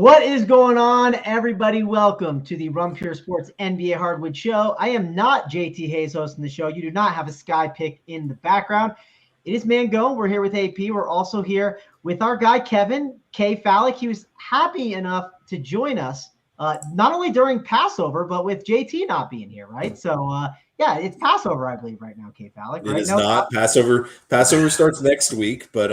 What is going on, everybody? Welcome to the Run Pure Sports NBA Hardwood Show. I am not JT Hayes hosting the show. You do not have a sky pick in the background. It is Mangone. We're here with AP. We're also here with our guy, Kevin K. Fallick. He was happy enough to join us, not only during Passover, but with JT not being here, right? So, yeah, it's Passover, I believe, right now, K. Fallick. It right? is not. Passover starts next week, but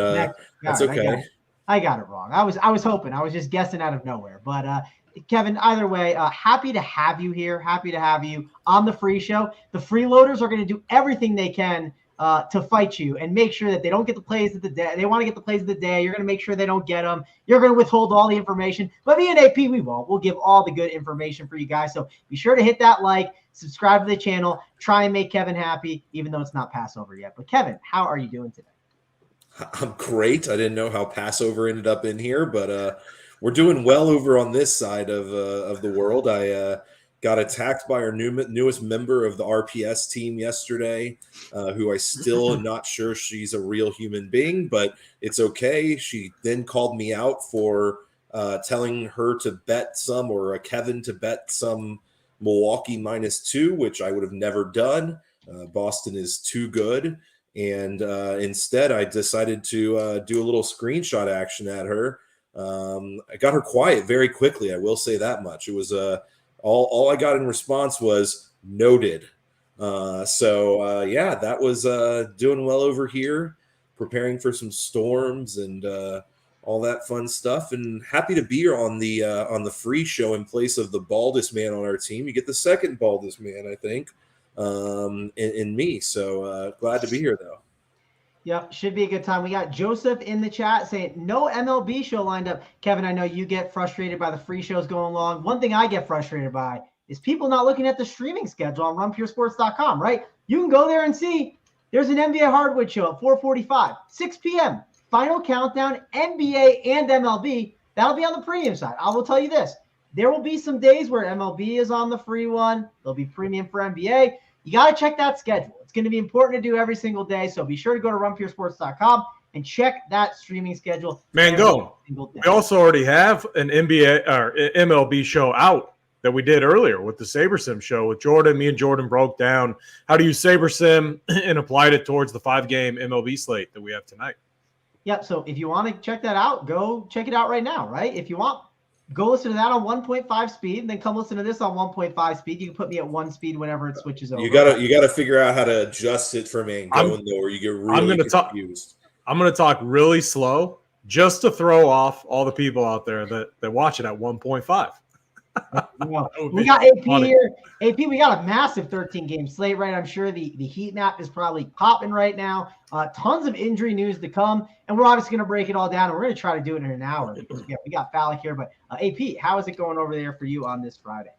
that's okay. I got it wrong. I was hoping. I was just guessing out of nowhere. But Kevin, either way, happy to have you here. Happy to have you on the free show. The freeloaders are going to do everything they can to fight you and make sure that they don't get the plays of the day. They want to get the plays of the day. You're going to make sure they don't get them. You're going to withhold all the information. But me and AP, we won't. We'll give all the good information for you guys. So be sure to hit that like, subscribe to the channel, try and make Kevin happy, even though it's not Passover yet. But Kevin, how are you doing today? I'm great. I didn't know how Passover ended up in here, but we're doing well over on this side of the world. I got attacked by our newest member of the RPS team yesterday, who I still am not sure she's a real human being, but it's okay. She then called me out for telling her to bet some, or Kevin to bet some Milwaukee -2, which I would have never done. Boston is too good. And instead, I decided to do a little screenshot action at her. I got her quiet very quickly. I will say that much. It was all I got in response was noted. Yeah, that was doing well over here, preparing for some storms and all that fun stuff. And happy to be here on the free show in place of the baldest man on our team. You get the second baldest man, I think. In me. So glad to be here, though. Yep, should be a good time. We got Joseph in the chat saying no MLB show lined up. Kevin, I know you get frustrated by the free shows going long. One thing I get frustrated by is people not looking at the streaming schedule on runpuresports.com, right? You can go there and see there's an NBA Hardwood show at 4:45, 6 p.m. Final countdown, NBA and MLB. That'll be on the premium side. I will tell you this. There will be some days where MLB is on the free one. There'll be premium for NBA. You got to check that schedule. It's going to be important to do every single day. So be sure to go to runpuresports.com and check that streaming schedule. Mangone, we also already have an NBA or MLB show out that we did earlier with the SaberSim show with Jordan. Me and Jordan broke down how to use SaberSim and applied it towards the 5-game MLB slate that we have tonight. Yep. So if you want to check that out, go check it out right now, right? If you want, go listen to that on 1.5 speed, and then come listen to this on 1.5 speed. You can put me at 1 speed whenever it switches over. You gotta figure out how to adjust it for Mangone, though, or you get really confused. I'm gonna talk really slow just to throw off all the people out there that watch it at 1.5. We got AP here. AP, we got a massive 13-game slate, right? I'm sure the heat map is probably popping right now. Tons of injury news to come, and we're obviously going to break it all down, and we're going to try to do it in an hour. Yeah, we got Fallick here, but AP, how is it going over there for you on this Friday?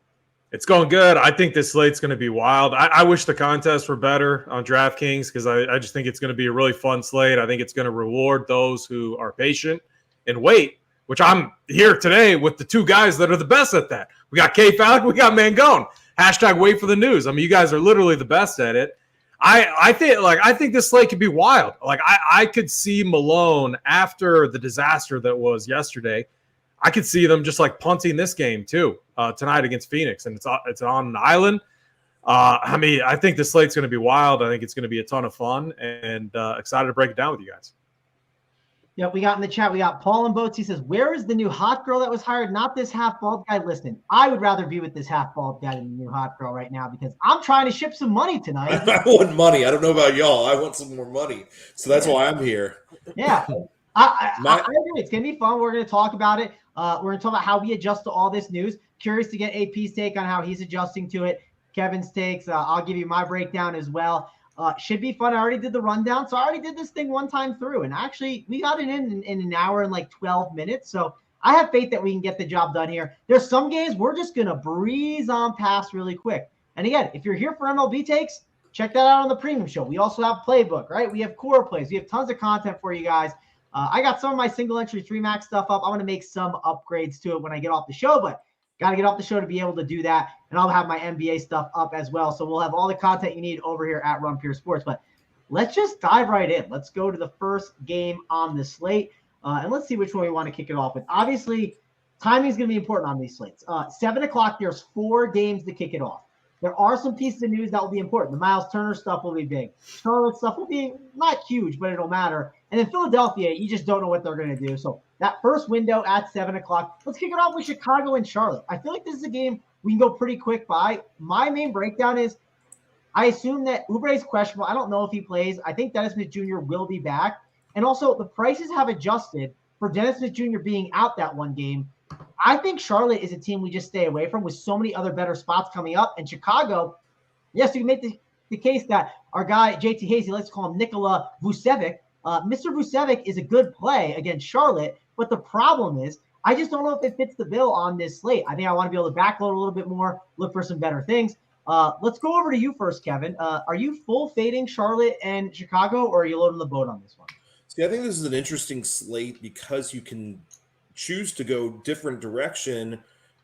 It's going good. I think this slate's going to be wild. I wish the contests were better on DraftKings because I just think it's going to be a really fun slate. I think it's going to reward those who are patient and wait, which I'm here today with the two guys that are the best at that. We got K. Fallick, we got Mangone. Hashtag wait for the news. I mean, you guys are literally the best at it. I think this slate could be wild. Like I could see Malone after the disaster that was yesterday. I could see them just like punting this game too tonight against Phoenix, and it's on an island. I mean, I think this slate's going to be wild. I think it's going to be a ton of fun, and excited to break it down with you guys. Yeah, we got in the chat, we got Paul and Boats. He says, where is the new hot girl that was hired? Not this half-bald guy. Listen, I would rather be with this half-bald guy than the new hot girl right now because I'm trying to ship some money tonight. I want money. I don't know about y'all. I want some more money. So that's why I'm here. Yeah, I agree. It's going to be fun. We're going to talk about it. We're going to talk about how we adjust to all this news. Curious to get AP's take on how he's adjusting to it. Kevin's takes. I'll give you my breakdown as well. Should be fun. I already did the rundown. So I already did this thing one time through. And actually, we got it in an hour and like 12 minutes. So I have faith that we can get the job done here. There's some games we're just going to breeze on past really quick. And again, if you're here for MLB takes, check that out on the premium show. We also have Playbook, right? We have core plays. We have tons of content for you guys. I got some of my single entry 3-max stuff up. I'm going to make some upgrades to it when I get off the show, but got to get off the show to be able to do that. And I'll have my NBA stuff up as well. So we'll have all the content you need over here at Run Pure Sports. But let's just dive right in. Let's go to the first game on the slate. And let's see which one we want to kick it off with. Obviously, timing is going to be important on these slates. 7 o'clock, there's 4 games to kick it off. There are some pieces of news that will be important. The Miles Turner stuff will be big. Charlotte stuff will be not huge, but it'll matter. And then Philadelphia, you just don't know what they're going to do. So that first window at 7 o'clock, let's kick it off with Chicago and Charlotte. I feel like this is a game we can go pretty quick by. My main breakdown is I assume that Oubre is questionable. I don't know if he plays. I think Dennis Smith Jr. will be back. And also the prices have adjusted for Dennis Smith Jr. being out that one game. I think Charlotte is a team we just stay away from with so many other better spots coming up. And Chicago, yes, you can make the case that our guy, JT Hasty, let's call him Nikola Vucevic. Mr. Vucevic is a good play against Charlotte, but the problem is I just don't know if it fits the bill on this slate. I think I want to be able to backload a little bit more, look for some better things. Let's go over to you first, Kevin. Are you full fading Charlotte and Chicago, or are you loading the boat on this one? See, I think this is an interesting slate because you can choose to go different direction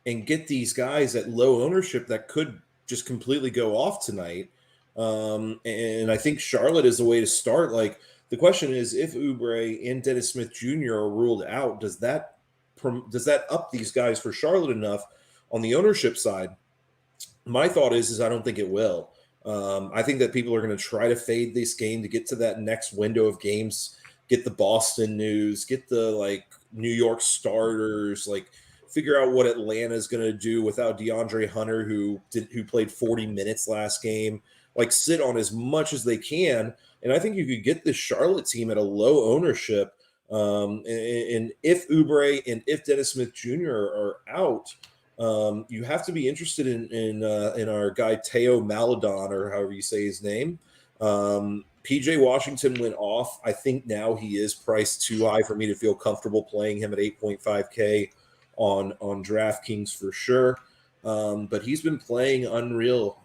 and get these guys at low ownership that could just completely go off tonight. And I think Charlotte is the way to start. Like, the question is, if Oubre and Dennis Smith Jr. are ruled out, does that up these guys for Charlotte enough on the ownership side? My thought is I don't think it will. I think that people are going to try to fade this game to get to that next window of games, get the Boston news, get the New York starters, figure out what Atlanta is going to do without DeAndre Hunter, who played 40 minutes last game. Sit on as much as they can, and I think you could get this Charlotte team at a low ownership. And if Oubre and if Dennis Smith Jr. are out, you have to be interested in our guy Teo Maledon, or however you say his name. PJ Washington went off. I think now he is priced too high for me to feel comfortable playing him at 8.5K on DraftKings for sure. But he's been playing unreal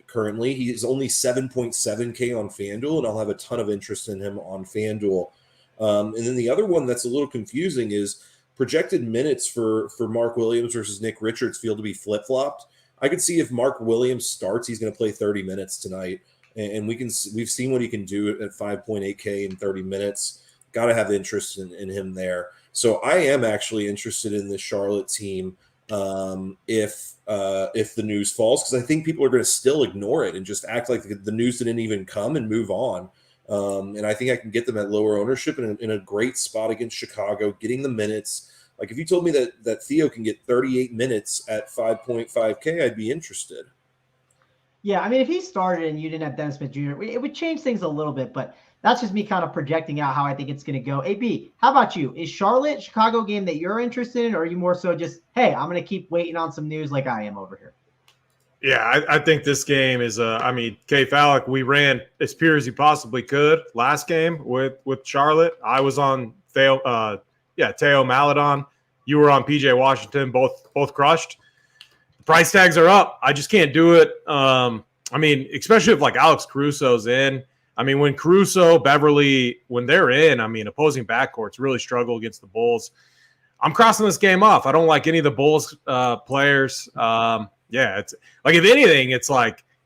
currently. He's only 7.7K on FanDuel, and I'll have a ton of interest in him on FanDuel. And then the other one that's a little confusing is projected minutes for Mark Williams versus Nick Richards feel to be flip-flopped. I could see if Mark Williams starts, he's going to play 30 minutes tonight. And we've seen what he can do at 5.8K in 30 minutes. Got to have interest in him there. So I am actually interested in this Charlotte team if the news falls, because I think people are going to still ignore it and just act like the news didn't even come and move on. And I think I can get them at lower ownership in a great spot against Chicago, getting the minutes. If you told me that Theo can get 38 minutes at 5.5K, I'd be interested. Yeah, I mean, if he started and you didn't have Dennis Smith Jr., it would change things a little bit, but that's just me kind of projecting out how I think it's going to go. AB, how about you? Is Charlotte Chicago game that you're interested in, or are you more so just, hey, I'm going to keep waiting on some news like I am over here? Yeah, I think this game is Kay Fallick, we ran as pure as you possibly could last game with Charlotte. I was on Teo Maledon. You were on PJ Washington, both crushed. The price tags are up. I just can't do it. Especially if Alex Caruso's in. When Caruso, Beverly, when they're in, opposing backcourts really struggle against the Bulls. I'm crossing this game off. I don't like any of the Bulls players. It's if anything, it's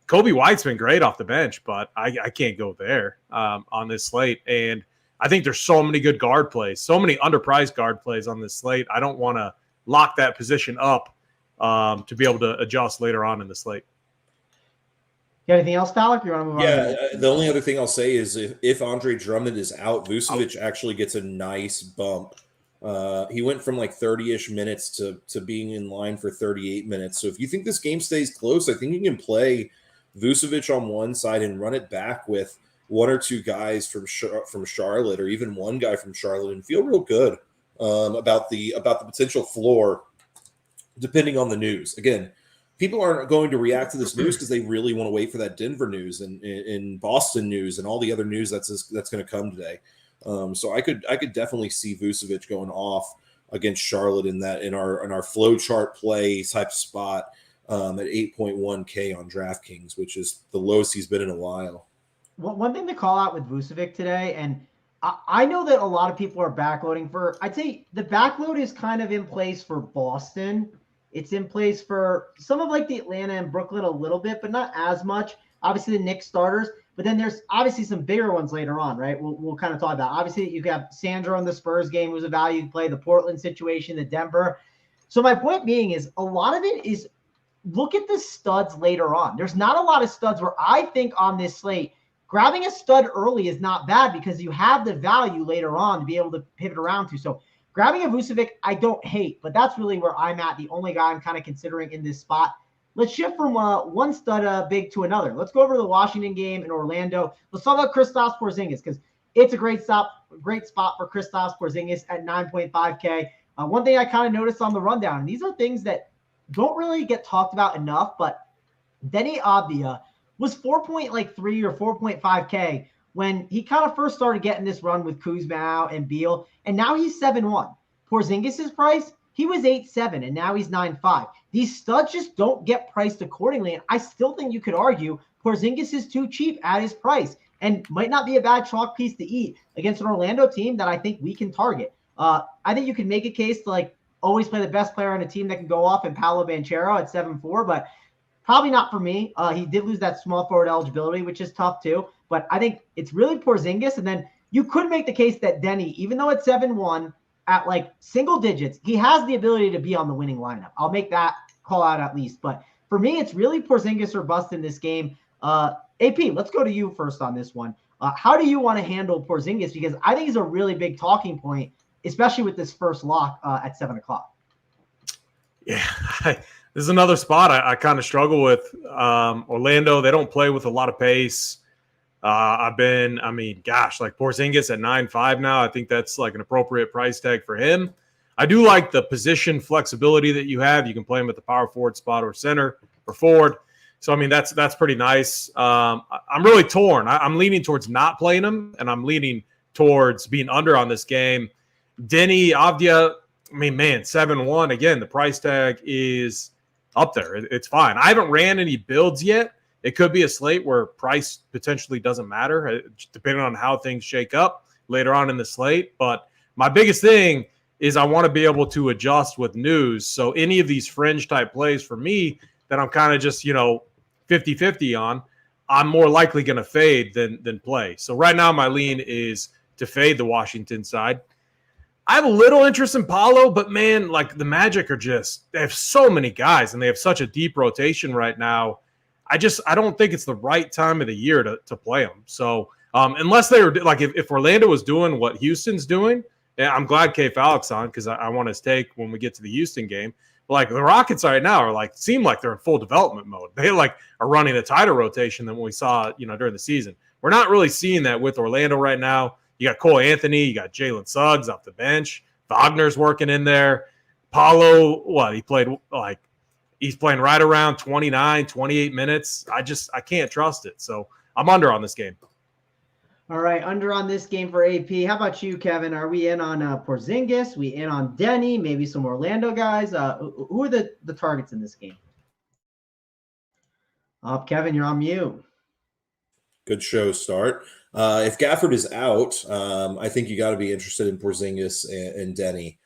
Kobe White's been great off the bench, but I can't go there on this slate. And I think there's so many good guard plays, so many underpriced guard plays on this slate. I don't want to lock that position up to be able to adjust later on in the slate. Got anything else, Fallick? You want to move on? Yeah, the only other thing I'll say is if Andre Drummond is out, Vucevic actually gets a nice bump. He went from 30-ish minutes to being in line for 38 minutes. So if you think this game stays close, I think you can play Vucevic on one side and run it back with one or two guys from Charlotte, or even one guy from Charlotte, and feel real good about the potential floor, depending on the news. Again, people aren't going to react to this news because they really want to wait for that Denver news and Boston news and all the other news that's going to come today. So I could definitely see Vucevic going off against Charlotte in our flow chart play type spot at 8.1K on DraftKings, which is the lowest he's been in a while. Well, one thing to call out with Vucevic today, and I know that a lot of people are backloading I'd say the backload is kind of in place for Boston. It's in place for some of the Atlanta and Brooklyn a little bit, but not as much. Obviously the Knicks starters, but then there's obviously some bigger ones later on, right? We'll kind of talk about. Obviously you have Sandro in the Spurs game, who's a value play, the Portland situation, the Denver. So my point being is a lot of it is look at the studs later on. There's not a lot of studs where I think on this slate, grabbing a stud early is not bad because you have the value later on to be able to pivot around to. So grabbing a Vucevic, I don't hate, but that's really where I'm at. The only guy I'm kind of considering in this spot. Let's shift from one stud big to another. Let's go over to the Washington game in Orlando. Let's talk about Kristaps Porzingis because it's a great spot for Kristaps Porzingis at 9.5K. One thing I kind of noticed on the rundown, and these are things that don't really get talked about enough, but Denny Avdia was 4.3 or 4.5K when he kind of first started getting this run with Kuzma out and Beal, and now he's 7-1. Porzingis's price, he was 8.7, and now he's 9.5. These studs just don't get priced accordingly, and I still think you could argue Porzingis is too cheap at his price and might not be a bad chalk piece to eat against an Orlando team that I think we can target. I think you can make a case to always play the best player on a team that can go off in Paolo Banchero at 7.4, but probably not for me. He did lose that small forward eligibility, which is tough too. But I think it's really Porzingis. And then you could make the case that Denny, even though it's 7-1 at single digits, he has the ability to be on the winning lineup. I'll make that call out at least. But for me, it's really Porzingis or bust in this game. AP, let's go to you first on this one. How do you want to handle Porzingis? Because I think he's a really big talking point, especially with this first lock at 7 o'clock. Yeah, this is another spot I kind of struggle with. Orlando, they don't play with a lot of pace. Porzingis at 9.5 now. I think that's an appropriate price tag for him. I do like the position flexibility that you have. You can play him at the power forward spot or center or forward. So, that's pretty nice. I'm really torn. I'm leaning towards not playing him, and I'm leaning towards being under on this game. Denny Avdia, 7-1. Again, the price tag is up there. It's fine. I haven't ran any builds yet. It could be a slate where price potentially doesn't matter, depending on how things shake up later on in the slate. But my biggest thing is I want to be able to adjust with news. So any of these fringe type plays for me that I'm kind of just, 50-50 on, I'm more likely going to fade than play. So right now my lean is to fade the Washington side. I have a little interest in Paolo, but man, the Magic they have so many guys and they have such a deep rotation right now. I don't think it's the right time of the year to play them. So unless they were if Orlando was doing what Houston's doing, I'm glad K Falc's on because I want his take when we get to the Houston game. But the Rockets right now are seem like they're in full development mode. They are running a tighter rotation than what we saw, during the season. We're not really seeing that with Orlando right now. You got Cole Anthony, you got Jalen Suggs off the bench. Wagner's working in there. Paulo, he played he's playing right around 29, 28 minutes. I can't trust it. So I'm under on this game. All right, under on this game for AP. How about you, Kevin? Are we in on Porzingis? We in on Denny? Maybe some Orlando guys? Who are the targets in this game? Kevin, you're on mute. Good show start. If Gafford is out, I think you got to be interested in Porzingis and Denny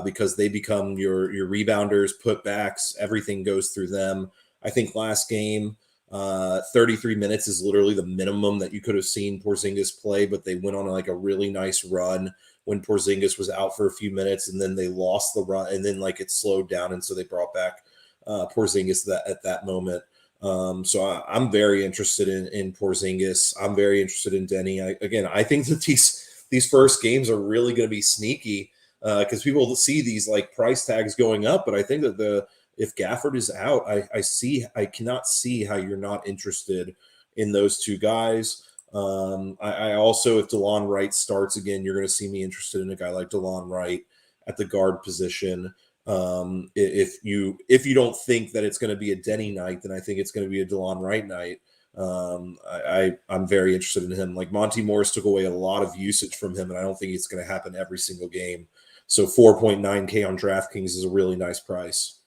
because they become your rebounders, putbacks. Everything goes through them. I think last game, 33 minutes is literally the minimum that you could have seen Porzingis play, but they went on a really nice run when Porzingis was out for a few minutes, and then they lost the run, and then it slowed down, and so they brought back Porzingis at that moment. So I'm very interested in Porzingis. I'm very interested in Denny. I think that these first games are really going to be sneaky because people see these price tags going up, but I think that if Gafford is out, I cannot see how you're not interested in those two guys. I also, if DeLon Wright starts again, you're going to see me interested in a guy like DeLon Wright at the guard position. If you don't think that it's going to be a Denny night, then I think it's going to be a DeLon Wright night. I'm very interested in him. Monty Morris took away a lot of usage from him, and I don't think it's going to happen every single game. So 4.9K on DraftKings is a really nice price.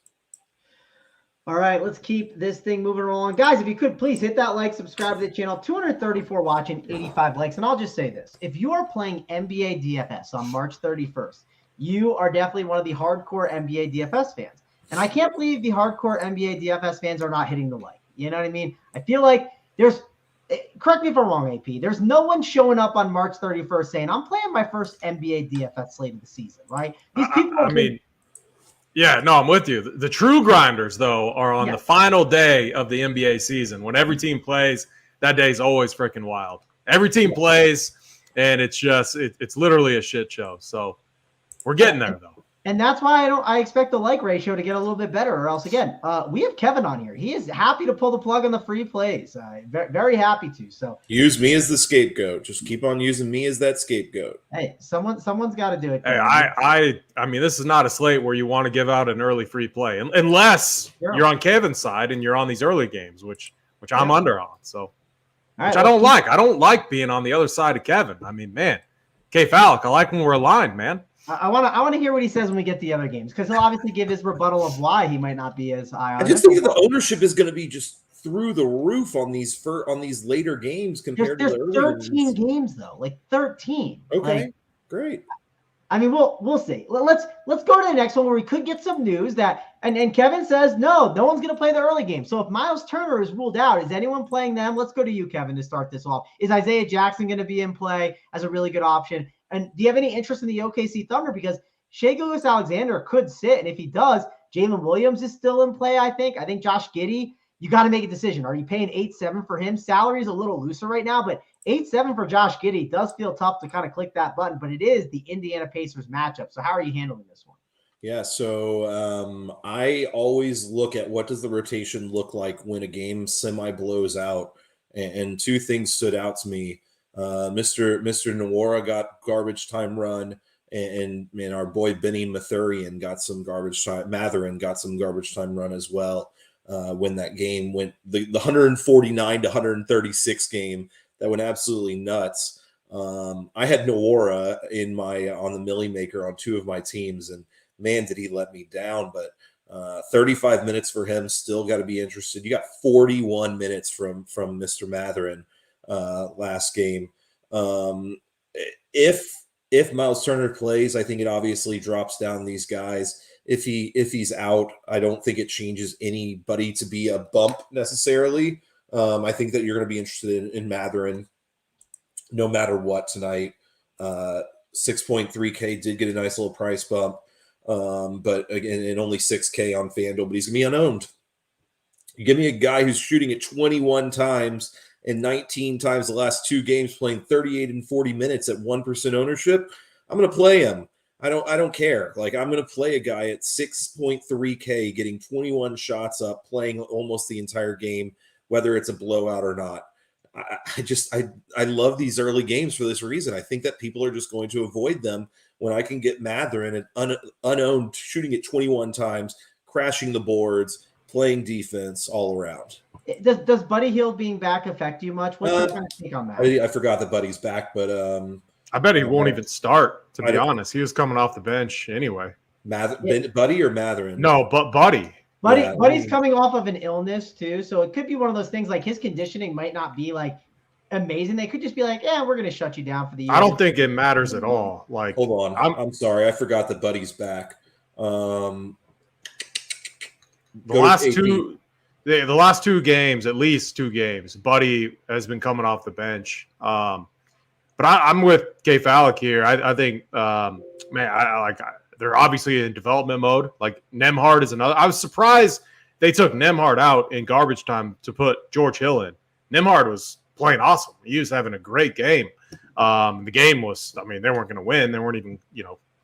All right, let's keep this thing moving along. Guys, if you could, please hit that like, subscribe to the channel. 234 watching, 85 likes. And I'll just say this. If you are playing NBA DFS on March 31st, you are definitely one of the hardcore NBA DFS fans. And I can't believe the hardcore NBA DFS fans are not hitting the like. You know what I mean? I feel like correct me if I'm wrong, AP, there's no one showing up on March 31st saying, I'm playing my first NBA DFS slate of the season, right? These people Yeah, no, I'm with you. The true grinders, though, are on the final day of the NBA season. When every team plays, that day is always freaking wild. Every team plays, and it's just it's literally a shit show. So we're getting there, though. And that's why I expect the like ratio to get a little bit better, or else again, we have Kevin on here. He is happy to pull the plug on the free plays. Very, very happy to. So use me as the scapegoat. Just keep on using me as that scapegoat. Hey, someone's got to do it. Hey, I mean, this is not a slate where you want to give out an early free play, unless you're on Kevin's side and you're on these early games, which I'm under on. So, which I don't like. I don't like being on the other side of Kevin. I mean, man, K Falk, I like when we're aligned, man. I want to hear what he says when we get to the other games, because he'll obviously give his rebuttal of why he might not be as high on. I just think the ownership is going to be just through the roof on these later games compared to the early 13 games though, like 13. Okay, great. I mean, we'll see. Let's go to the next one where we could get some news that and Kevin says no one's going to play the early game. So if Miles Turner is ruled out, is anyone playing them? Let's go to you, Kevin, to start this off. Is Isaiah Jackson going to be in play as a really good option? And do you have any interest in the OKC Thunder? Because Shai Gilgeous-Alexander could sit, and if he does, Jalen Williams is still in play, I think. I think Josh Giddey, you got to make a decision. Are you paying 8-7 for him? Salary is a little looser right now, but 8-7 for Josh Giddey does feel tough to kind of click that button, but it is the Indiana Pacers matchup. So how are you handling this one? Yeah, so I always look at what does the rotation look like when a game semi blows out, and two things stood out to me. Mr. Nwora got garbage time run, and our boy Benny Mathurin got some garbage time. Mathurin got some garbage time run as well. When that game went the 149 to 136 game that went absolutely nuts. I had Nwora on the Millie Maker on two of my teams, and man, did he let me down. But 35 minutes for him, still got to be interested. You got 41 minutes from Mr. Mathurin last game. If Miles Turner plays, I think it obviously drops down these guys. If he's out, I don't think it changes anybody to be a bump necessarily. I think that you're going to be interested in Mathurin no matter what tonight. 6.3K did get a nice little price bump. But again, and only 6K on FanDuel, but he's going to be unowned. You give me a guy who's shooting it 21 times and 19 times the last two games, playing 38 and 40 minutes at 1% ownership, I'm going to play him. I don't care. Like, I'm going to play a guy at 6.3K, getting 21 shots up, playing almost the entire game, whether it's a blowout or not. I love these early games for this reason. I think that people are just going to avoid them when I can get Mathurin and unowned, shooting it 21 times, crashing the boards, playing defense all around. Does Buddy Hield being back affect you much? What's your kind of take on that? I forgot that Buddy's back, but I bet he won't even start, to be honest. He was coming off the bench anyway. Buddy or Mathurin? No, but Buddy. Buddy's coming off of an illness too, so it could be one of those things like his conditioning might not be like amazing. They could just be like, "Yeah, we're going to shut you down for the year." I don't think it matters at all. Like, hold on, I'm sorry, I forgot that Buddy's back. The last two games, at least two games, Buddy has been coming off the bench. But I'm with K Falk here. I think, they're obviously in development mode. Like, Nembhard is another. I was surprised they took Nembhard out in garbage time to put George Hill in. Nembhard was playing awesome. He was having a great game. The game was, they weren't going to win. They weren't even,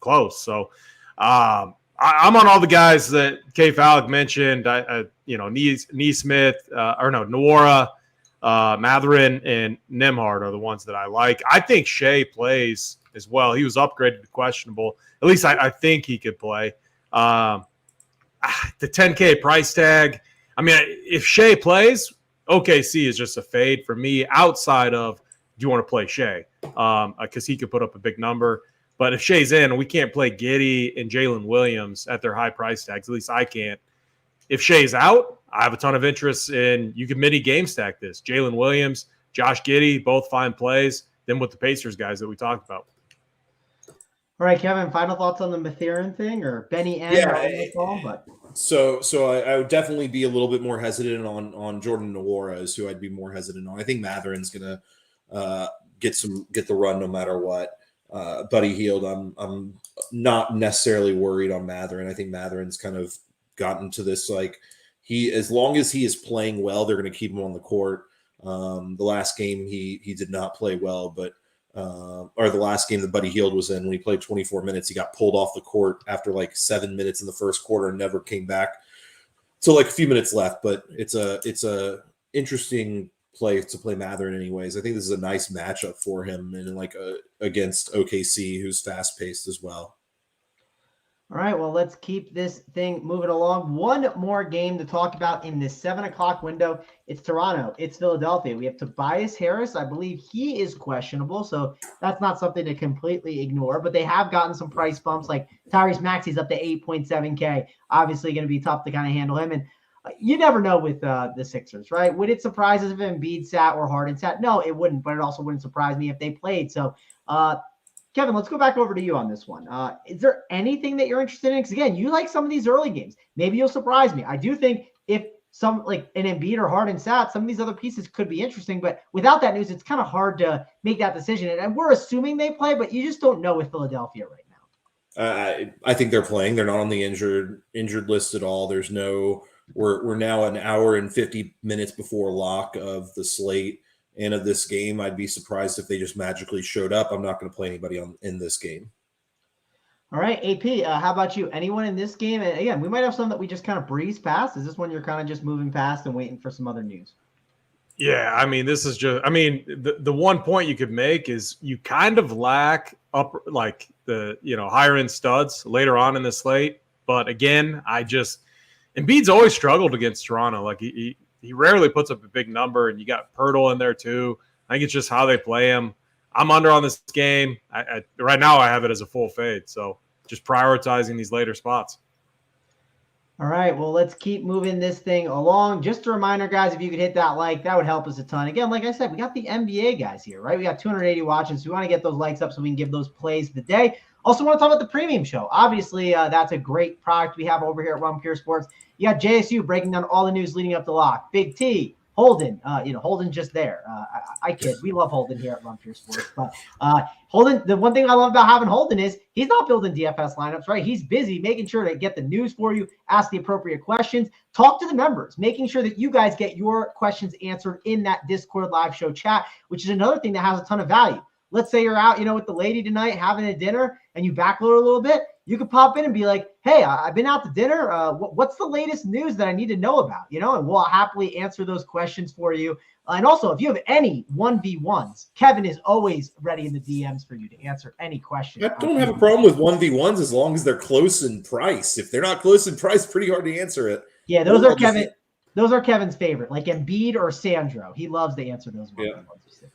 close. So I'm on all the guys that K Falk mentioned. Nwora, Mathurin, and Nembhard are the ones that I like. I think Shai plays as well. He was upgraded to questionable. At least I think he could play. The 10K price tag. If Shai plays, OKC is just a fade for me outside of, do you want to play Shai? Because he could put up a big number. But if Shai's in, we can't play Giddey and Jalen Williams at their high price tags. At least I can't. If Shai's out, I have a ton of interest in, you can mini game stack this. Jalen Williams, Josh Giddey, both fine plays. Then with the Pacers guys that we talked about. All right, Kevin, final thoughts on the Mathurin thing or Benny N? Yeah, So I would definitely be a little bit more hesitant on Jordan Nwora is who I'd be more hesitant on. I think Mathurin's going to get the run no matter what. Buddy Hield, I'm not necessarily worried on Matherin. I think Matherin's kind of gotten to this, like, as long as he is playing well, they're going to keep him on the court. The last game he did not play well, but or the last game that Buddy Hield was in, when he played 24 minutes, he got pulled off the court after like 7 minutes in the first quarter and never came back. So like a few minutes left, but it's a interesting play to play Matherin anyways. I think this is a nice matchup for him, and against OKC, who's fast paced as well. All right, well, let's keep this thing moving along. One more game to talk about in this 7 o'clock window. It's Toronto. It's Philadelphia. We have Tobias Harris. I believe he is questionable, so that's not something to completely ignore. But they have gotten some price bumps, like Tyrese Maxey's up to 8.7K. Obviously going to be tough to kind of handle him. And you never know with the Sixers, right? Would it surprise us if Embiid sat or Harden sat? No, it wouldn't, but it also wouldn't surprise me if they played. So, Kevin, let's go back over to you on this one. Is there anything that you're interested in? Because, again, you like some of these early games. Maybe you'll surprise me. I do think if some, like an Embiid or Harden sat, some of these other pieces could be interesting. But without that news, it's kind of hard to make that decision. And we're assuming they play, but you just don't know with Philadelphia right now. I think they're playing. They're not on the injured list at all. There's no – we're now an hour and 50 minutes before lock of the slate. And of this game, I'd be surprised if they just magically showed up. I'm not going to play anybody in this game. All right, AP, how about you? Anyone in this game? And again, we might have some that we just kind of breeze past. Is this one you're kind of just moving past and waiting for some other news? Yeah, I mean, this is just – I mean, the one point you could make is you kind of lack higher-end studs later on in the slate. But, again, Embiid's always struggled against Toronto. Like, he rarely puts up a big number, and you got Pirtle in there too. I think it's just how they play him. I'm under on this game. Right now I have it as a full fade, so just prioritizing these later spots. All right, well, let's keep moving this thing along. Just a reminder, guys, if you could hit that like, that would help us a ton. Again, like I said, we got the NBA guys here, right? We got 280 watching, so we want to get those likes up so we can give those plays of the day. Also want to talk about the premium show. Obviously, that's a great product we have over here at Run Pure Sports. You got JSU breaking down all the news leading up to lock. Big T, Holden, Holden's just there. I kid. We love Holden here at Run Pure Sports. But Holden, the one thing I love about having Holden is he's not building DFS lineups, right? He's busy making sure to get the news for you, ask the appropriate questions, talk to the members, making sure that you guys get your questions answered in that Discord live show chat, which is another thing that has a ton of value. Let's say you're out, with the lady tonight having a dinner and you backload a little bit. You could pop in and be like, hey, I've been out to dinner. What's the latest news that I need to know about? And we'll happily answer those questions for you. And also, if you have any 1v1s, Kevin is always ready in the DMs for you to answer any question. I don't have a problem with 1v1s as long as they're close in price. If they're not close in price, pretty hard to answer it. Yeah, those are Kevin. Those are Kevin's favorite, like Embiid or Sandro. He loves to answer those 1v1s specifically.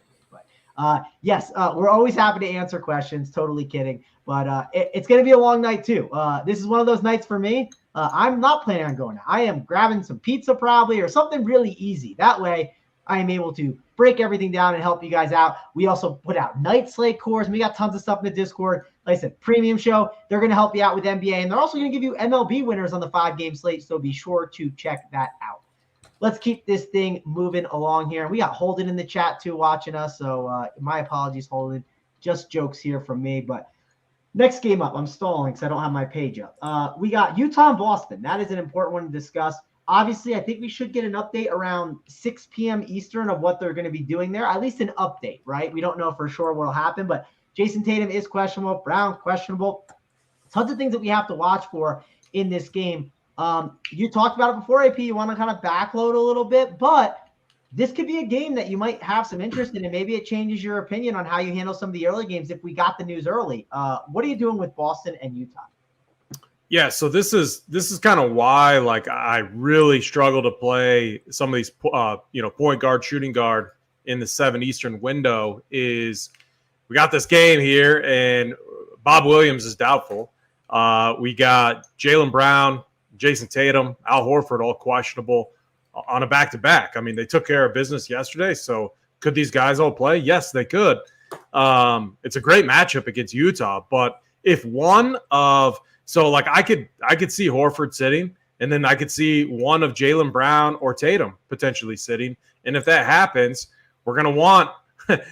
Yes, we're always happy to answer questions. Totally kidding. But it's going to be a long night, too. This is one of those nights for me. I'm not planning on going out. I am grabbing some pizza probably or something really easy. That way I am able to break everything down and help you guys out. We also put out night slate cores. We got tons of stuff in the Discord. Like I said, premium show. They're going to help you out with NBA. And they're also going to give you MLB winners on the 5-game slate. So be sure to check that out. Let's keep this thing moving along here. We got Holden in the chat too watching us. So my apologies, Holden. Just jokes here from me. But next game up, I'm stalling because I don't have my page up. We got Utah and Boston. That is an important one to discuss. Obviously, I think we should get an update around 6 p.m. Eastern of what they're going to be doing there. At least an update, right? We don't know for sure what will happen. But Jason Tatum is questionable. Brown, questionable. Tons of things that we have to watch for in this game. You talked about it before, AP. You want to kind of backload a little bit, but this could be a game that you might have some interest in, and maybe it changes your opinion on how you handle some of the early games if we got the news early. What are you doing with Boston and Utah? Yeah, so this is kind of why I really struggle to play some of these point guard, shooting guard in the 7 Eastern window. Is we got this game here, and Bob Williams is doubtful. We got Jaylen Brown, Jason Tatum, Al Horford, all questionable on a back-to-back. I mean, they took care of business yesterday, so could these guys all play? Yes, they could. It's a great matchup against Utah, but if one of – I could see Horford sitting, and then I could see one of Jaylen Brown or Tatum potentially sitting, and if that happens, we're going to want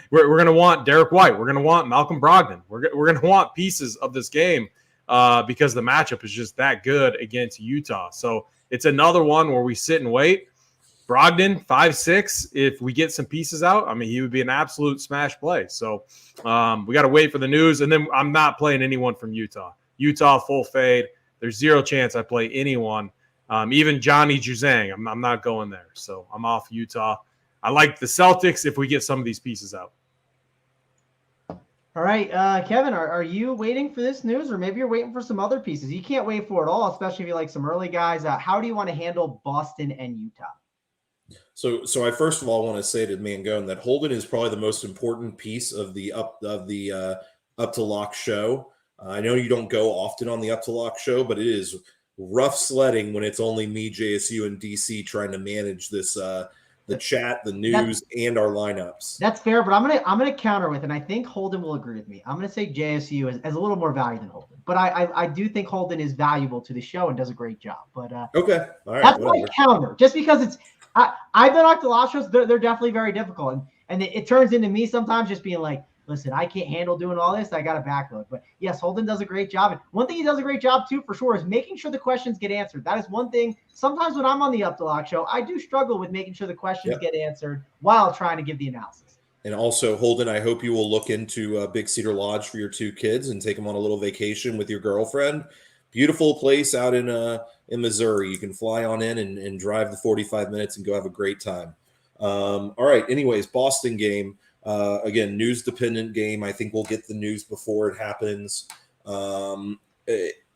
we're going to want Derek White. We're going to want Malcolm Brogdon. We're going to want pieces of this game because the matchup is just that good against Utah. So it's another one where we sit and wait. Brogdon, 5'6", if we get some pieces out, I mean, he would be an absolute smash play. So we got to wait for the news. And then I'm not playing anyone from Utah. Utah, full fade. There's zero chance I play anyone, even Johnny Juzang. I'm not going there. So I'm off Utah. I like the Celtics if we get some of these pieces out. All right, Kevin, are you waiting for this news, or maybe you're waiting for some other pieces? You can't wait for it all, especially if you like some early guys. How do you want to handle Boston and Utah? So I first of all want to say to Mangone that Holden is probably the most important piece of the up to lock show. I know you don't go often on the up to lock show, but it is rough sledding when it's only me, JSU, and DC trying to manage this the chat, the news, and our lineups. That's fair, but I'm gonna counter with, and I think Holden will agree with me. I'm gonna say JSU has a little more value than Holden, but I do think Holden is valuable to the show and does a great job. But okay, all right, that's my counter. Just because it's I've done Octolot shows, they're definitely very difficult, and it turns into me sometimes just being like, listen, I can't handle doing all this. I got to backload. But yes, Holden does a great job. And one thing he does a great job too, for sure, is making sure the questions get answered. That is one thing. Sometimes when I'm on the Up to Lock show, I do struggle with making sure the questions get answered while trying to give the analysis. And also, Holden, I hope you will look into Big Cedar Lodge for your two kids and take them on a little vacation with your girlfriend. Beautiful place out in Missouri. You can fly on in and drive the 45 minutes and go have a great time. All right. Anyways, Boston game. Again, news-dependent game. I think we'll get the news before it happens.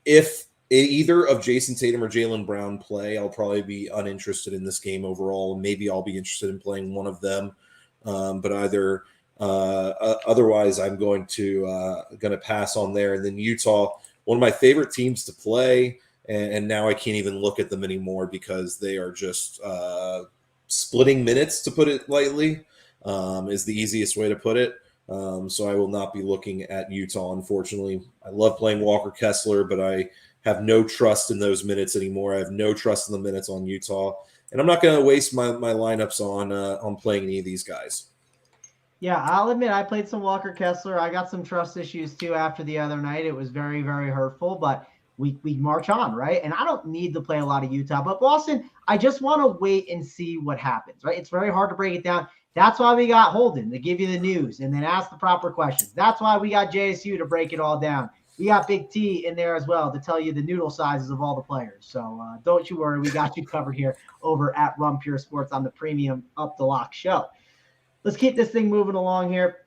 If either of Jason Tatum or Jaylen Brown play, I'll probably be uninterested in this game overall. Maybe I'll be interested in playing one of them. But either otherwise, I'm going to pass on there. And then Utah, one of my favorite teams to play, and now I can't even look at them anymore because they are just splitting minutes, to put it lightly. Is the easiest way to put it. So I will not be looking at Utah, unfortunately. I love playing Walker Kessler, but I have no trust in those minutes anymore. I have no trust in the minutes on Utah. And I'm not going to waste my lineups on playing any of these guys. Yeah, I'll admit I played some Walker Kessler. I got some trust issues too after the other night. It was very, very hurtful, but we march on, right? And I don't need to play a lot of Utah. But Boston, I just want to wait and see what happens, right? It's very hard to break it down. That's why we got Holden to give you the news and then ask the proper questions. That's why we got JSU to break it all down. We got Big T in there as well to tell you the noodle sizes of all the players. So don't you worry. We got you covered here over at Rum Pure Sports on the premium Up the Lock show. Let's keep this thing moving along here.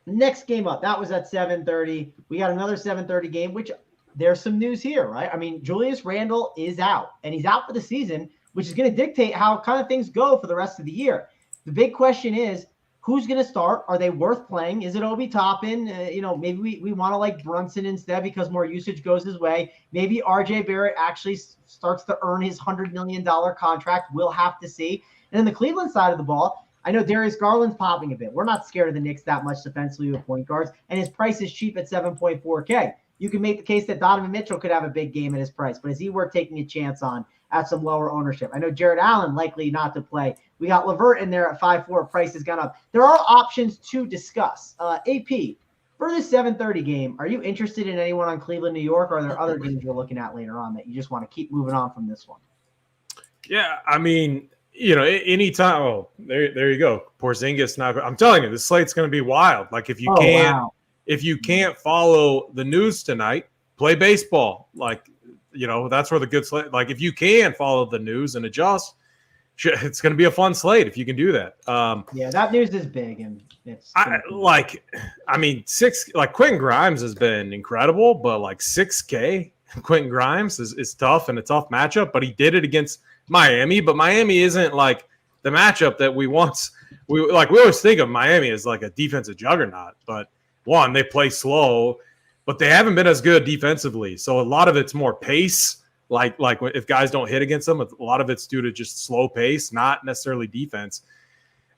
Next game up, that was at 7:30. We got another 7:30 game, which there's some news here, right? I mean, Julius Randle is out, and he's out for the season, which is going to dictate how kind of things go for the rest of the year. The big question is, who's going to start? Are they worth playing? Is it Obi Toppin? Maybe we want to like Brunson instead because more usage goes his way. Maybe RJ Barrett actually starts to earn his $100 million contract. We'll have to see. And then the Cleveland side of the ball, I know Darius Garland's popping a bit. We're not scared of the Knicks that much defensively with point guards, and his price is cheap at $7.4K. You can make the case that Donovan Mitchell could have a big game at his price, but is he worth taking a chance on at some lower ownership? I know Jared Allen likely not to play. We got LeVert in there at 5.4. Price has gone up. There are options to discuss. AP, for this 7:30 game, are you interested in anyone on Cleveland, New York, or are there other games you're looking at later on that you just want to keep moving on from this one? Yeah, I mean, anytime. Oh, there you go. Porzingis. Now, I'm telling you, the slate's going to be wild. Like if you can't follow the news tonight, play baseball. Like, that's where the good slate. Like if you can follow the news and adjust, it's going to be a fun slate if you can do that. Yeah, that news is big, and it's Quentin Grimes has been incredible, but like 6K Quentin Grimes is tough and a tough matchup. But he did it against Miami, but Miami isn't like the matchup that we always think of Miami as like a defensive juggernaut. But one, they play slow, but they haven't been as good defensively. So a lot of it's more pace. Like if guys don't hit against them, a lot of it's due to just slow pace, not necessarily defense.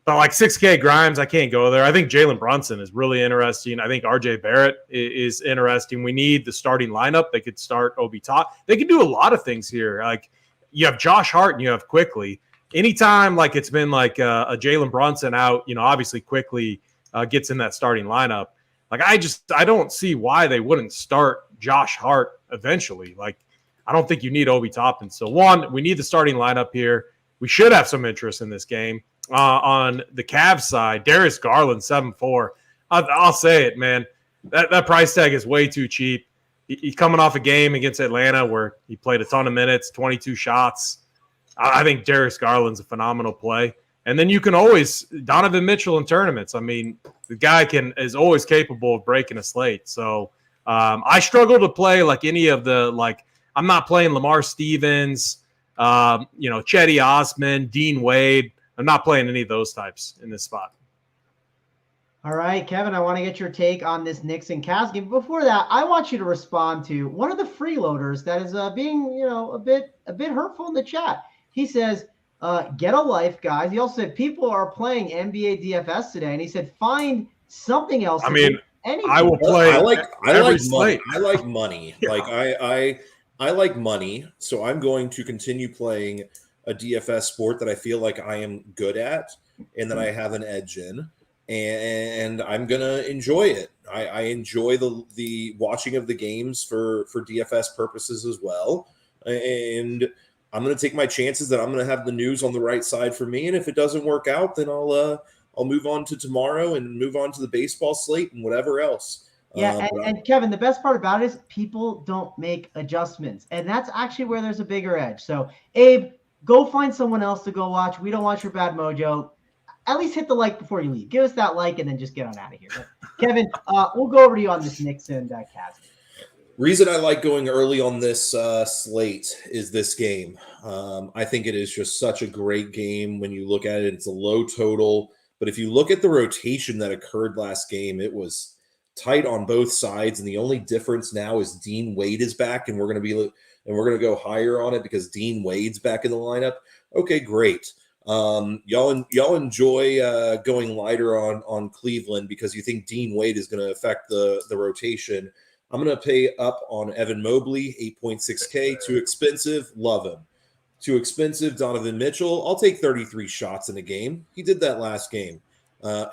But like 6K Grimes, I can't go there. I think Jalen Brunson is really interesting. I think RJ Barrett is interesting. We need the starting lineup. They could start Obi Toppin. They could do a lot of things here. Like you have Josh Hart and you have Quickly. Anytime like it's been like a Jalen Brunson out, obviously Quickly gets in that starting lineup. Like, I don't see why they wouldn't start Josh Hart eventually. Like, I don't think you need Obi Toppin. So, one, we need the starting lineup here. We should have some interest in this game. On the Cavs side, Darius Garland, 7-4. I'll say it, man. That price tag is way too cheap. He's coming off a game against Atlanta where he played a ton of minutes, 22 shots. I think Darius Garland's a phenomenal play. And then you can always – Donovan Mitchell in tournaments. I mean, the guy is always capable of breaking a slate. So I struggle to play like any of the – like I'm not playing Lamar Stevens, Chetty Osman, Dean Wade. I'm not playing any of those types in this spot. All right, Kevin, I want to get your take on this Knicks and Cavs game. Before that, I want you to respond to one of the freeloaders that is being, a bit hurtful in the chat. He says, get a life, guys. He also said people are playing NBA DFS today, and he said find something else. I mean, I will play. I like slate. money. I like money. Yeah. Like I like money, so I'm going to continue playing a DFS sport that I feel like I am good at and that I have an edge in, and I'm gonna enjoy it. I enjoy the watching of the games for DFS purposes as well, and I'm going to take my chances that I'm going to have the news on the right side for me. And if it doesn't work out, then I'll move on to tomorrow and move on to the baseball slate and whatever else. Yeah. And Kevin, the best part about it is people don't make adjustments, and that's actually where there's a bigger edge. So Abe, go find someone else to go watch. We don't want your bad mojo. At least hit the like before you leave. Give us that like and then just get on out of here. But Kevin, we'll go over to you on this Knicks and Cavs. Reason I like going early on this slate is this game. I think it is just such a great game when you look at it. It's a low total, but if you look at the rotation that occurred last game, it was tight on both sides, and the only difference now is Dean Wade is back, and we're going to go higher on it because Dean Wade's back in the lineup. Okay, great. Y'all enjoy going lighter on Cleveland because you think Dean Wade is going to affect the rotation. I'm going to pay up on Evan Mobley, 8.6K. Too expensive. Love him. Too expensive. Donovan Mitchell. I'll take 33 shots in a game. He did that last game.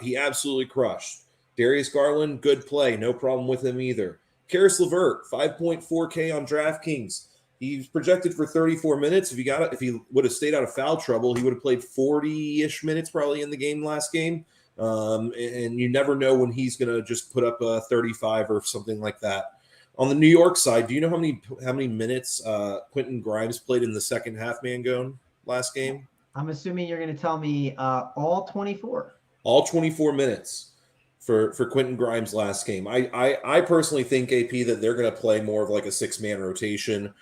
He absolutely crushed. Darius Garland, good play. No problem with him either. Karis LeVert, 5.4K on DraftKings. He's projected for 34 minutes. If he would have stayed out of foul trouble, he would have played 40-ish minutes probably in the game last game. And you never know when he's going to just put up a 35 or something like that. On the New York side, do you know how many minutes Quentin Grimes played in the second half, Mangone, last game? I'm assuming you're going to tell me all 24. All 24 minutes for Quentin Grimes last game. I personally think, AP, that they're going to play more of like a six-man rotation,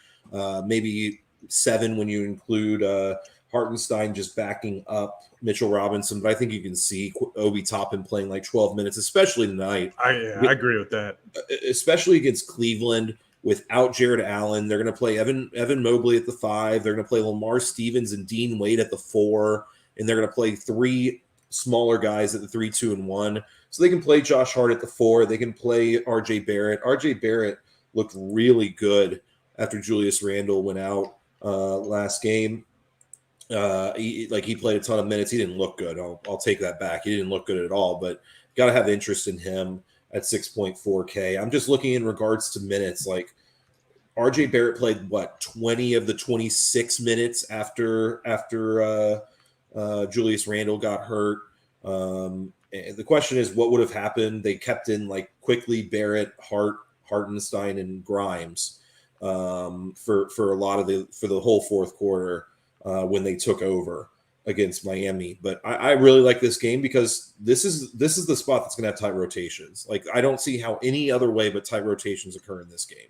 maybe 7 when you include Hartenstein just backing up Mitchell Robinson, but I think you can see Obi Toppin playing like 12 minutes, especially tonight. I agree with that. Especially against Cleveland without Jared Allen. They're going to play Evan Mobley at the 5. They're going to play Lamar Stevens and Dean Wade at the 4, and they're going to play 3 smaller guys at the 3, 2, and 1. So they can play Josh Hart at the 4. They can play RJ Barrett. RJ Barrett looked really good after Julius Randle went out last game. He played a ton of minutes. He didn't look good. I'll take that back. He didn't look good at all, but got to have interest in him at 6.4K. I'm just looking in regards to minutes. Like RJ Barrett played 20 of the 26 minutes after Julius Randle got hurt. And the question is, what would have happened? They kept in quickly Barrett, Hart, Hartenstein, and Grimes for the whole fourth quarter. When they took over against Miami. But I really like this game because this is the spot that's going to have tight rotations. Like, I don't see how any other way but tight rotations occur in this game.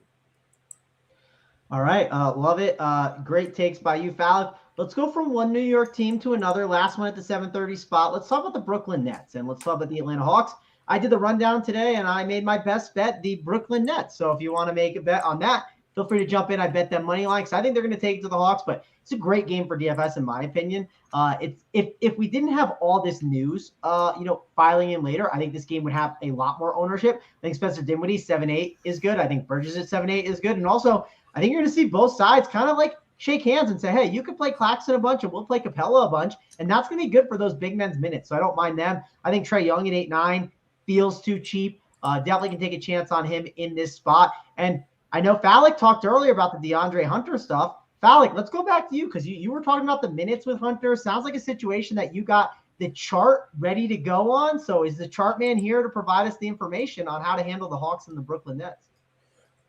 All right. Love it. Great takes by you, Falk. Let's go from one New York team to another. Last one at the 7:30 spot. Let's talk about the Brooklyn Nets, and let's talk about the Atlanta Hawks. I did the rundown today, and I made my best bet, the Brooklyn Nets. So if you want to make a bet on that, feel free to jump in. I bet them money line because I think they're going to take it to the Hawks, but it's a great game for DFS in my opinion. If we didn't have all this news, filing in later, I think this game would have a lot more ownership. I think Spencer Dinwiddie 7-8 is good. I think Bridges at 7-8 is good, and also I think you're going to see both sides kind of like shake hands and say, hey, you can play Claxton a bunch and we'll play Capella a bunch. And that's going to be good for those big men's minutes. So I don't mind them. I think Trae Young at 8-9 feels too cheap. Definitely can take a chance on him in this spot. And I know Falik talked earlier about the DeAndre Hunter stuff. Falik, let's go back to you because you were talking about the minutes with Hunter. Sounds like a situation that you got the chart ready to go on. So is the chart man here to provide us the information on how to handle the Hawks and the Brooklyn Nets?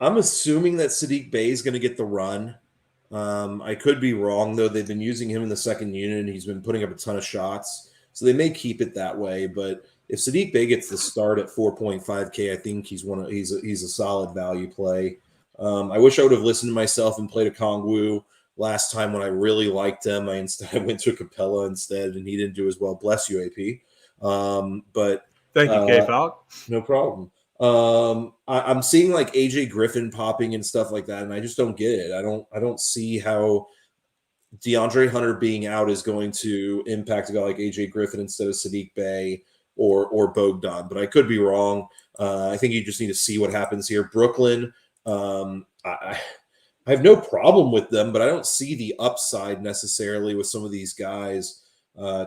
I'm assuming that Saddiq Bey is going to get the run. I could be wrong, though. They've been using him in the second unit, and he's been putting up a ton of shots. So they may keep it that way. But if Saddiq Bey gets the start at 4.5K, I think he's a solid value play. I wish I would have listened to myself and played a Kongwu last time when I really liked him. I went to a Capella instead, and he didn't do as well. Bless you, AP. But thank you, K Falk. No problem. I'm seeing like AJ Griffin popping and stuff like that, and I just don't get it. I don't see how DeAndre Hunter being out is going to impact a guy like AJ Griffin instead of Saddiq Bey or Bogdan, but I could be wrong. I think you just need to see what happens here. Brooklyn, I have no problem with them, but I don't see the upside necessarily with some of these guys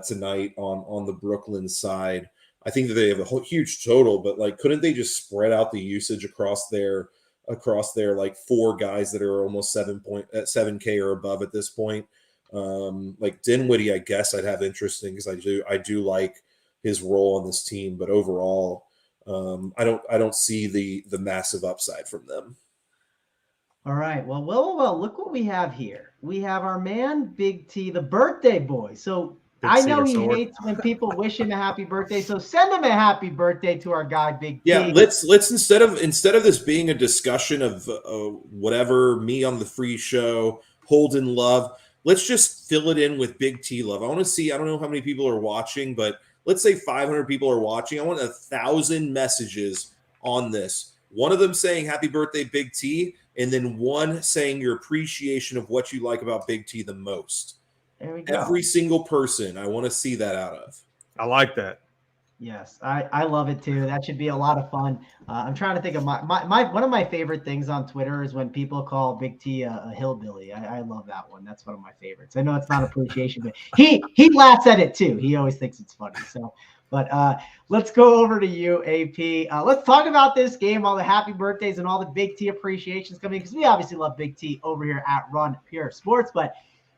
tonight on the Brooklyn side. I think that they have a huge total, but like, couldn't they just spread out the usage across their like four guys that are almost 7K or above at this point? Like Dinwiddie, I guess I'd have interest in because I do like his role on this team, but overall, I don't see the massive upside from them. All right. Well, look what we have here. We have our man, Big T, the birthday boy. So I know he hates when people wish him a happy birthday. So send him a happy birthday to our guy, Big T. Yeah, let's instead of this being a discussion of whatever, me on the free show, Holden love, let's just fill it in with Big T love. I want to see, I don't know how many people are watching, but let's say 500 people are watching. I want 1,000 messages on this. One of them saying happy birthday, Big T, and then one saying your appreciation of what you like about Big T the most. There we go. Every single person, I want to see that out of. I like that. Yes, I love it too. That should be a lot of fun. I'm trying to think of my one of my favorite things on Twitter is when people call Big T a hillbilly. I love that one. That's one of my favorites. I know it's not appreciation, but he laughs at it too. He always thinks it's funny. So, but let's go over to you, AP. Let's talk about this game, all the happy birthdays and all the Big T appreciations coming, because we obviously love Big T over here at Run Pure Sports. But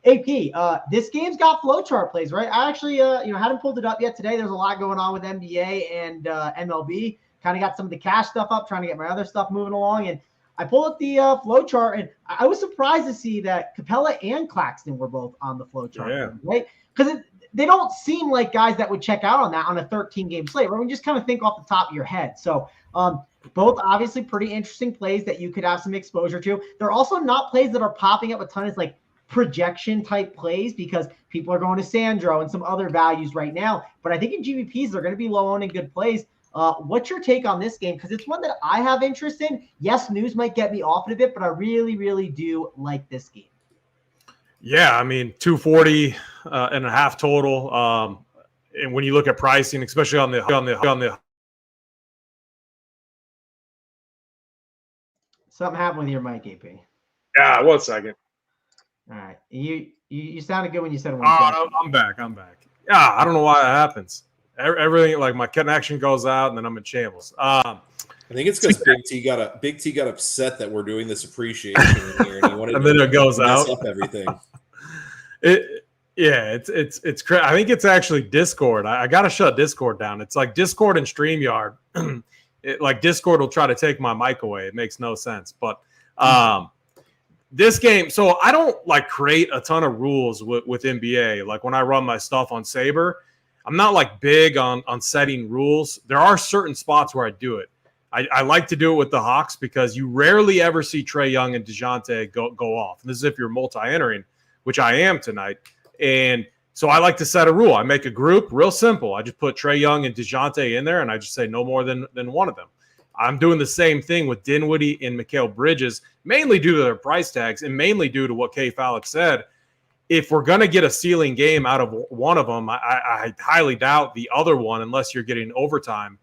AP, this game's got flowchart plays, right? I actually, hadn't pulled it up yet today. There's a lot going on with NBA and MLB. Kind of got some of the cash stuff up, trying to get my other stuff moving along. And I pulled up the flowchart, and I was surprised to see that Capella and Claxton were both on the flowchart, right? Because they don't seem like guys that would check out on that on a 13-game slate, right? We just kind of think off the top of your head. So both obviously pretty interesting plays that you could have some exposure to. They're also not plays that are popping up a ton. It's like projection type plays because people are going to Sandro and some other values right now. But I think in GVPs, they're going to be low on in good plays. What's your take on this game? Because it's one that I have interest in. Yes, news might get me off of it, but I really, really do like this game. Yeah, I mean, 240 and a half total. And when you look at pricing, especially on the something happened with your mic, AP. Yeah, 1 second. All right. You sounded good when you said one. I'm back. Yeah, I don't know why that happens. Everything, like my connection goes out and then I'm in shambles. I think it's because Big T got upset that we're doing this appreciation here, and he wanted and then it goes mess out. Up everything. It's crazy. I think it's actually Discord. I got to shut Discord down. It's like Discord and StreamYard. Like Discord will try to take my mic away. It makes no sense. But this game, so I don't like create a ton of rules with NBA. Like when I run my stuff on Saber, I'm not like big on setting rules. There are certain spots where I do it. I like to do it with the Hawks because you rarely ever see Trae Young and DeJounte go off. And this is if you're multi-entering, which I am tonight. And so I like to set a rule. I make a group, real simple. I just put Trae Young and DeJounte in there, and I just say no more than one of them. I'm doing the same thing with Dinwiddie and Mikal Bridges, mainly due to their price tags and mainly due to what K. Falik said. If we're going to get a ceiling game out of one of them, I highly doubt the other one, unless you're getting overtime,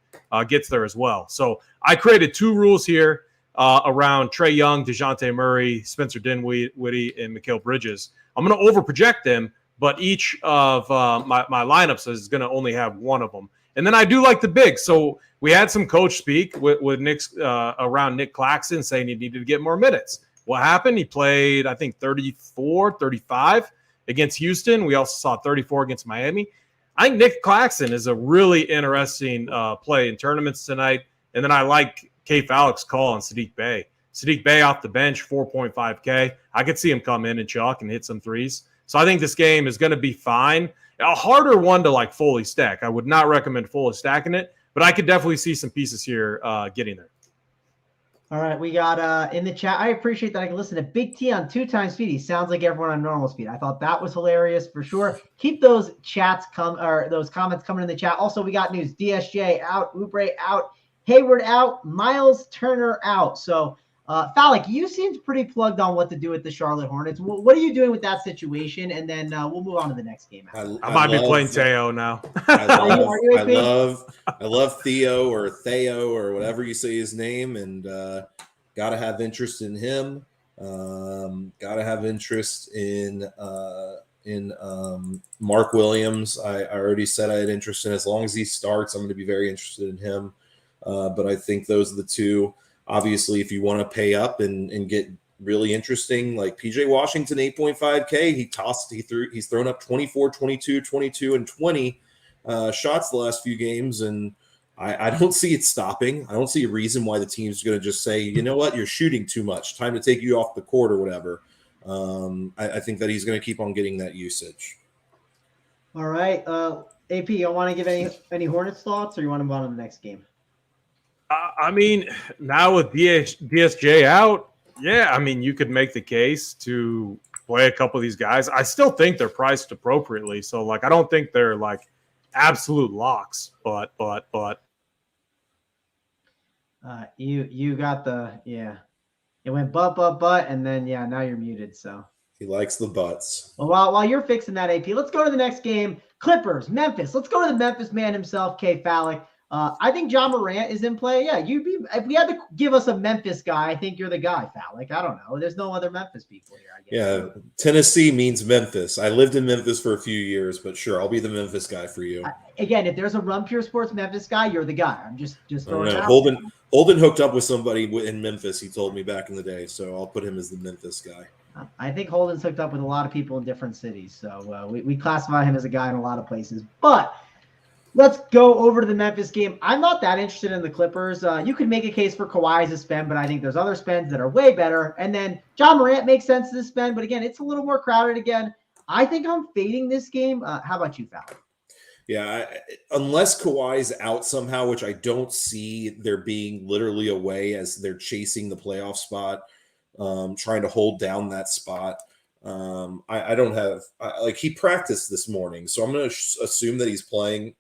gets there as well. So I created two rules here. around Trae Young, DeJounte Murray, Spencer Dinwiddie, and Mikal Bridges. I'm going to overproject them, but each of my lineups is going to only have one of them. And then I do like the big. So we had some coach speak with Nick's around Nick Claxton saying he needed to get more minutes. What happened? He played, I think, 34, 35 against Houston. We also saw 34 against Miami. I think Nick Claxton is a really interesting play in tournaments tonight. And then I like K. Fallick's call on Saddiq Bey. Saddiq Bey off the bench, 4.5K. I could see him come in and chalk and hit some threes. So I think this game is going to be fine. A harder one to like fully stack. I would not recommend fully stacking it, but I could definitely see some pieces here getting there. All right, we got in the chat. I appreciate that I can listen to Big T on 2x speed. He sounds like everyone on normal speed. I thought that was hilarious for sure. Keep those those comments coming in the chat. Also, we got news. DSJ out, Oubre out, Hayward out, Miles Turner out. So, Fallick, you seemed pretty plugged on what to do with the Charlotte Hornets. What are you doing with that situation? And then we'll move on to the next game. I might be playing Teo now. I love Theo or whatever you say his name, and got to have interest in him. Got to have interest in Mark Williams. I already said I had interest in. As long as he starts, I'm going to be very interested in him. But I think those are the two. Obviously, if you want to pay up and get really interesting, like PJ Washington, 8.5K, he's thrown up 24, 22, 22, and 20 shots the last few games, and I don't see it stopping. I don't see a reason why the team's going to just say, you know what, you're shooting too much, time to take you off the court or whatever. I think that he's going to keep on getting that usage. All right, AP, you want to give any Hornets thoughts, or you want to move on to the next game? I mean, now with DSJ out, yeah, I mean, you could make the case to play a couple of these guys. I still think they're priced appropriately. So, like, I don't think they're, like, absolute locks, but. You got it went but, and then, now you're muted, so. He likes the butts. Well, while you're fixing that, AP, let's go to the next game. Clippers, Memphis. Let's go to the Memphis man himself, K. Fallick. I think John Morant is in play. Yeah, if we had to give us a Memphis guy, I think you're the guy, Fallick. I don't know. There's no other Memphis people here, I guess. Yeah, Tennessee means Memphis. I lived in Memphis for a few years, but sure, I'll be the Memphis guy for you. Again, if there's a Run Pure Sports Memphis guy, you're the guy. I'm just throwing it out. Holden hooked up with somebody in Memphis, he told me back in the day, so I'll put him as the Memphis guy. I think Holden's hooked up with a lot of people in different cities, so we classify him as a guy in a lot of places. But let's go over to the Memphis game. I'm not that interested in the Clippers. You could make a case for Kawhi as a spend, but I think there's other spends that are way better. And then John Morant makes sense as a spend, but again, it's a little more crowded again. I think I'm fading this game. How about you, Fallon? Yeah, unless Kawhi's out somehow, which I don't see there being literally a way as they're chasing the playoff spot, trying to hold down that spot. I don't have he practiced this morning, so I'm going to assume that he's playing.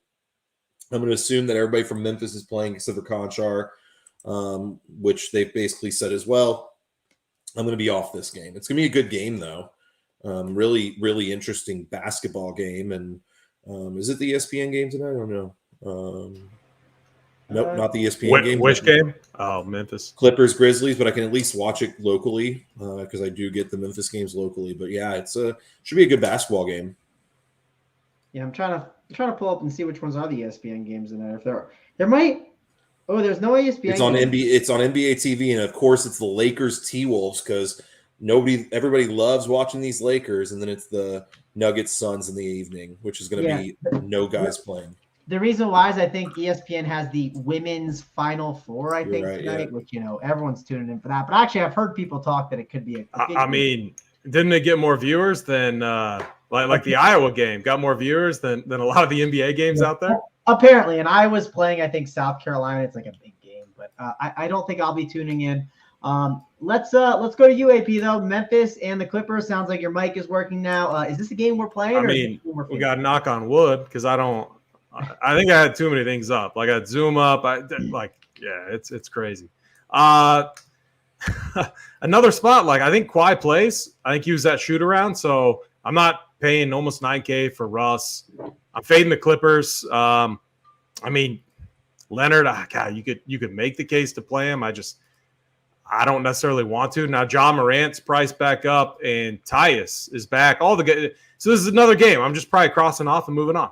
I'm going to assume that everybody from Memphis is playing except for Conchar, which they basically said as well. I'm going to be off this game. It's going to be a good game, though. Really, really interesting basketball game. And is it the ESPN game tonight? I don't know. Nope, not the ESPN game. Which game? Oh, Memphis. Clippers, Grizzlies, but I can at least watch it locally because I do get the Memphis games locally. But yeah, should be a good basketball game. Yeah, I'm trying to pull up and see which ones are the ESPN games in there. If there might. Oh, there's no ESPN. It's on NBA. It's on NBA TV, and of course, it's the Lakers T-Wolves because everybody loves watching these Lakers, and then it's the Nuggets Suns in the evening, which is going to be no guys playing. The reason why is I think ESPN has the women's Final Four. I think tonight, which everyone's tuning in for that. But actually, I've heard people talk that it could be I mean, didn't it get more viewers than? Like the Iowa game got more viewers than a lot of the NBA games out there? Apparently, and I was playing, I think, South Carolina. It's like a big game, but I don't think I'll be tuning in. Let's go to UAP, though. Memphis and the Clippers. Sounds like your mic is working now. Is this a game we're playing? I mean, we got to knock on wood because I think I had too many things up. Like I had Zoom up. It's crazy. Another spot, I think Kawhi plays. I think he was that shoot around, so I'm not paying almost 9K for Russ. I'm fading the Clippers. I mean, Leonard, God, you could make the case to play him. I don't necessarily want to. Now, John Morant's priced back up, and Tyus is back. So this is another game. I'm just probably crossing off and moving on.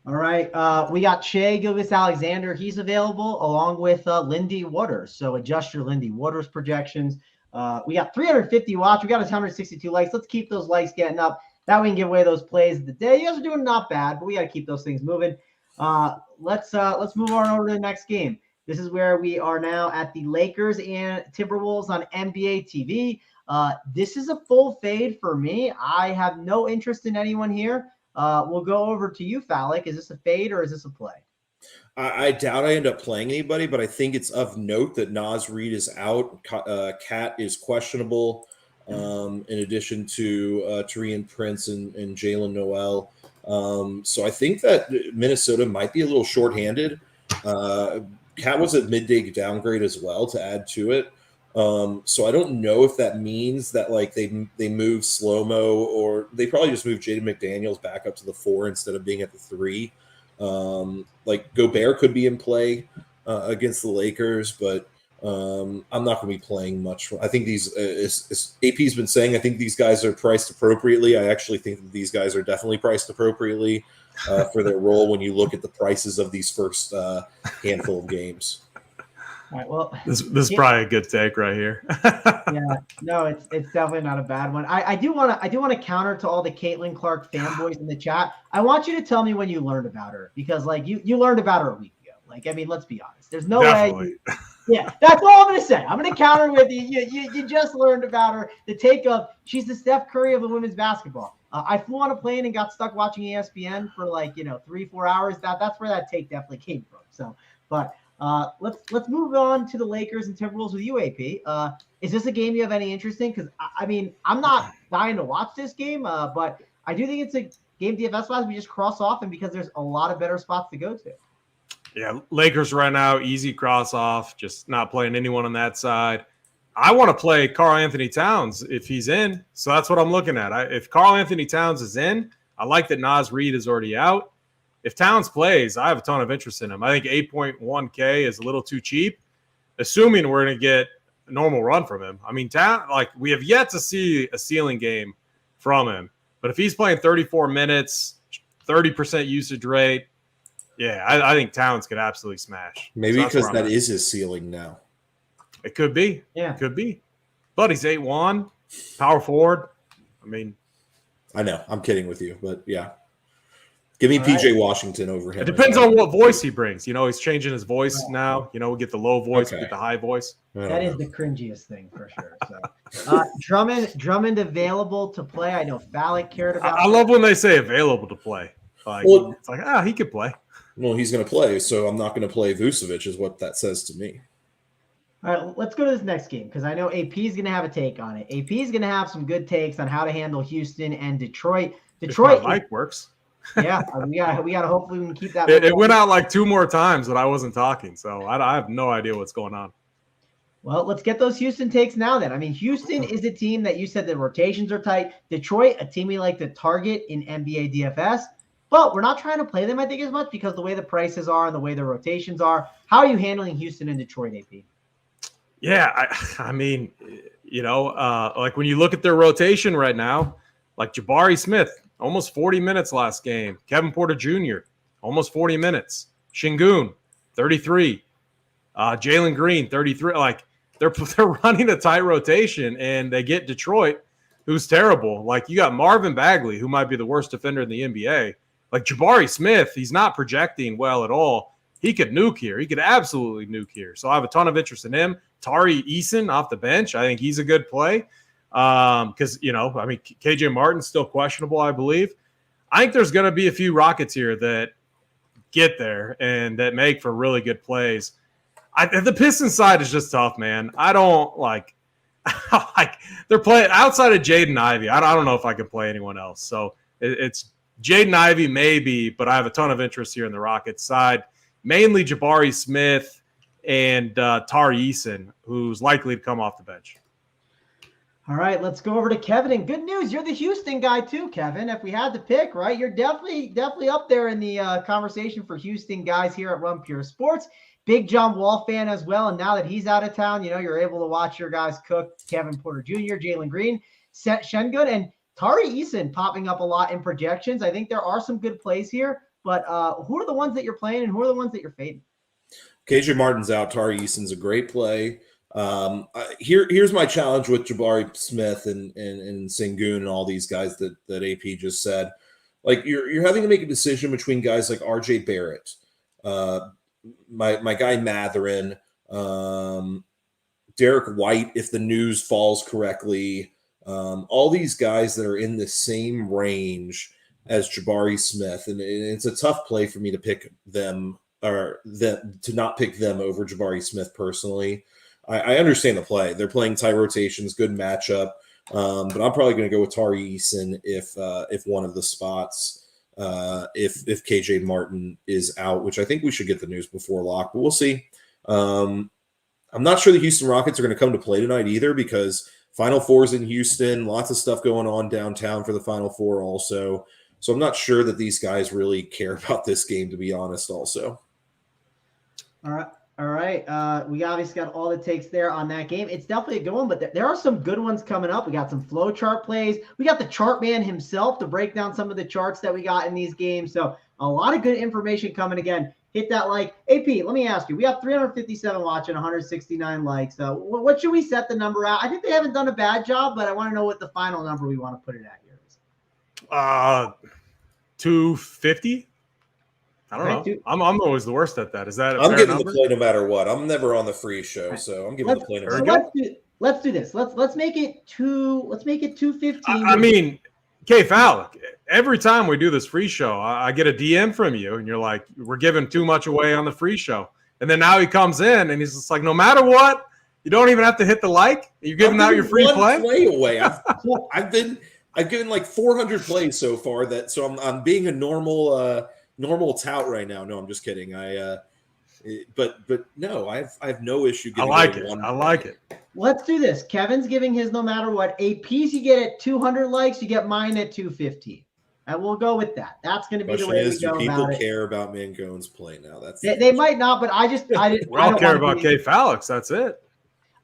All right. We got Shea Gilgeous-Alexander. He's available along with Lindy Waters. So adjust your Lindy Waters projections. We got 350 watch. We got 162 likes. Let's keep those likes getting up. That way we can give away those plays of the day. You guys are doing not bad, but we got to keep those things moving. Let's move on over to the next game. This is where we are now at the Lakers and Timberwolves on NBA TV. This is a full fade for me. I have no interest in anyone here. We'll go over to you, Falik. Is this a fade or is this a play? I doubt I end up playing anybody, but I think it's of note that Naz Reid is out. Cat is questionable, in addition to Taurean Prince and Jalen Noel. So I think that Minnesota might be a little shorthanded. Cat was a midday downgrade as well to add to it. So I don't know if that means that like they move slow-mo, or they probably just move Jaden McDaniels back up to the 4 instead of being at the 3. Like Gobert could be in play against the Lakers, but I'm not going to be playing much. I think these, as AP's been saying, I think these guys are priced appropriately. I actually think that these guys are definitely priced appropriately for their role when you look at the prices of these first handful of games. All right, well, this is probably a good take right here. Yeah, no, it's definitely not a bad one. I do want to counter to all the Caitlin Clark fanboys in the chat. I want you to tell me when you learned about her, because like you learned about her a week ago. Like, I mean, let's be honest. There's no way. Yeah, that's all I'm gonna say. I'm gonna counter with you. You just learned about her. The take of she's the Steph Curry of the women's basketball. I flew on a plane and got stuck watching ESPN for 3-4 hours. That's where that take definitely came from. So, but. Let's move on to the Lakers and Timberwolves with UAP. Is this a game you have any interest in? Because I mean, I'm not dying to watch this game, but I do think it's a game DFS wise we just cross off, and because there's a lot of better spots to go to. Yeah, Lakers right now, easy cross off. Just not playing anyone on that side. I want to play Karl Anthony Towns if he's in, so that's what I'm looking at. If Karl Anthony Towns is in, I like that Naz Reid is already out. If Towns plays, I have a ton of interest in him. I think 8.1K is a little too cheap, assuming we're going to get a normal run from him. I mean, we have yet to see a ceiling game from him. But if he's playing 34 minutes, 30% usage rate, yeah, I think Towns could absolutely smash. Maybe because that is his ceiling now. It could be. Yeah. It could be. But he's 8'1", power forward. I mean. I know. I'm kidding with you, but yeah. Give me PJ Washington over him. It depends on what voice he brings. He's changing his voice now. We get the low voice, we get the high voice. That is the cringiest thing for sure. So, Drummond available to play. I know Falik cared about. I love when they say available to play. It's like, he could play. Well, he's going to play, so I'm not going to play Vucevic, is what that says to me. All right, let's go to this next game because I know AP is going to have a take on it. AP is going to have some good takes on how to handle Houston and Detroit. Detroit, mic works. Yeah, we got to hopefully we can keep that. It went out like 2 more times that I wasn't talking, so I have no idea what's going on. Well, let's get those Houston takes now then. I mean, Houston is a team that you said the rotations are tight. Detroit, a team we like to target in NBA DFS, but we're not trying to play them, I think, as much because the way the prices are and the way the rotations are. How are you handling Houston and Detroit, AP? Yeah, I mean, like when you look at their rotation right now, like Jabari Smith, almost 40 minutes last game. Kevin Porter Jr., almost 40 minutes. Şengün, 33. Jalen Green, 33. Like, they're running a tight rotation, and they get Detroit, who's terrible. Like, you got Marvin Bagley, who might be the worst defender in the NBA. Like, Jabari Smith, he's not projecting well at all. He could nuke here. He could absolutely nuke here. So I have a ton of interest in him. Tari Eason off the bench. I think he's a good play. Because, KJ Martin's still questionable, I believe. I think there's going to be a few Rockets here that get there and that make for really good plays. The Pistons side is just tough, man. I don't they're playing outside of Jaden Ivey. I don't know if I can play anyone else. So it's Jaden Ivey maybe, but I have a ton of interest here in the Rockets side. Mainly Jabari Smith and Tari Eason, who's likely to come off the bench. All right, let's go over to Kevin. And good news, you're the Houston guy too, Kevin. If we had to pick, right, you're definitely up there in the conversation for Houston guys here at Run Pure Sports. big John Wall fan as well. And now that he's out of town, you're able to watch your guys cook. Kevin Porter Jr., Jalen Green, Sengun, and Tari Eason popping up a lot in projections. I think there are some good plays here, but who are the ones that you're playing and who are the ones that you're fading? KJ Martin's out. Tari Eason's a great play. Here's my challenge with Jabari Smith and Sengun and all these guys that AP just said. Like you're having to make a decision between guys like RJ Barrett, my guy Matherin, Derek White, if the news falls correctly, all these guys that are in the same range as Jabari Smith, and it's a tough play for me to pick them or to not pick them over Jabari Smith personally. I understand the play. They're playing tight rotations, good matchup. But I'm probably going to go with Tari Eason if one of the spots, if KJ Martin is out, which I think we should get the news before lock, but we'll see. I'm not sure the Houston Rockets are going to come to play tonight either because Final Four's in Houston, lots of stuff going on downtown for the Final Four also. So I'm not sure that these guys really care about this game, to be honest, also. All right. We obviously got all the takes there on that game. It's definitely a good one, but there are some good ones coming up. We got some flow chart plays. We got the chart man himself to break down some of the charts that we got in these games. So a lot of good information coming. Again, hit that like. AP, let me ask you. We have 357 watching, 169 likes. So what should we set the number at? I think they haven't done a bad job, but I want to know what the final number we want to put it at here is. 250. I don't know. I'm always the worst at that. Is that I'm giving number? the play no matter what. I'm never on the free show, so I'm giving the play no matter what. Let's do this. Let's make it 215. I mean, K Fowler, every time we do this free show, I get a DM from you, and you're like, "We're giving too much away on the free show." And then now he comes in, and he's just like, "No matter what, you don't even have to hit the like. You're giving out your free play away." I've given like 400 plays so far. So I'm being a normal tout right now. No, I'm just kidding. But no, I have no issue giving I like it. Let's do this. Kevin's giving his no matter what. APs you get at 200 likes, you get mine at 215. And we'll go with that. That's going to be the way we go about it. People care about Mangone's play now. They might not, but I didn't. We all care about K Falix. That's it.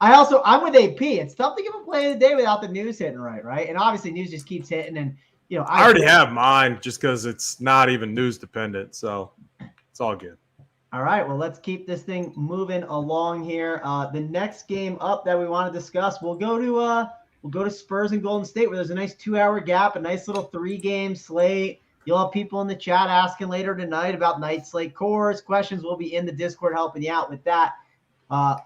I'm with AP. It's tough to give a play of the day without the news hitting right? And obviously news just keeps hitting and I already have mine just because it's not even news dependent, so it's all good. All right, well, let's keep this thing moving along here. The next game up that we want to discuss, we'll go to Spurs and Golden State, where there's a nice 2-hour gap, a nice little 3-game slate. You'll have people in the chat asking later tonight about night slate cores. Questions will be in the Discord helping you out with that.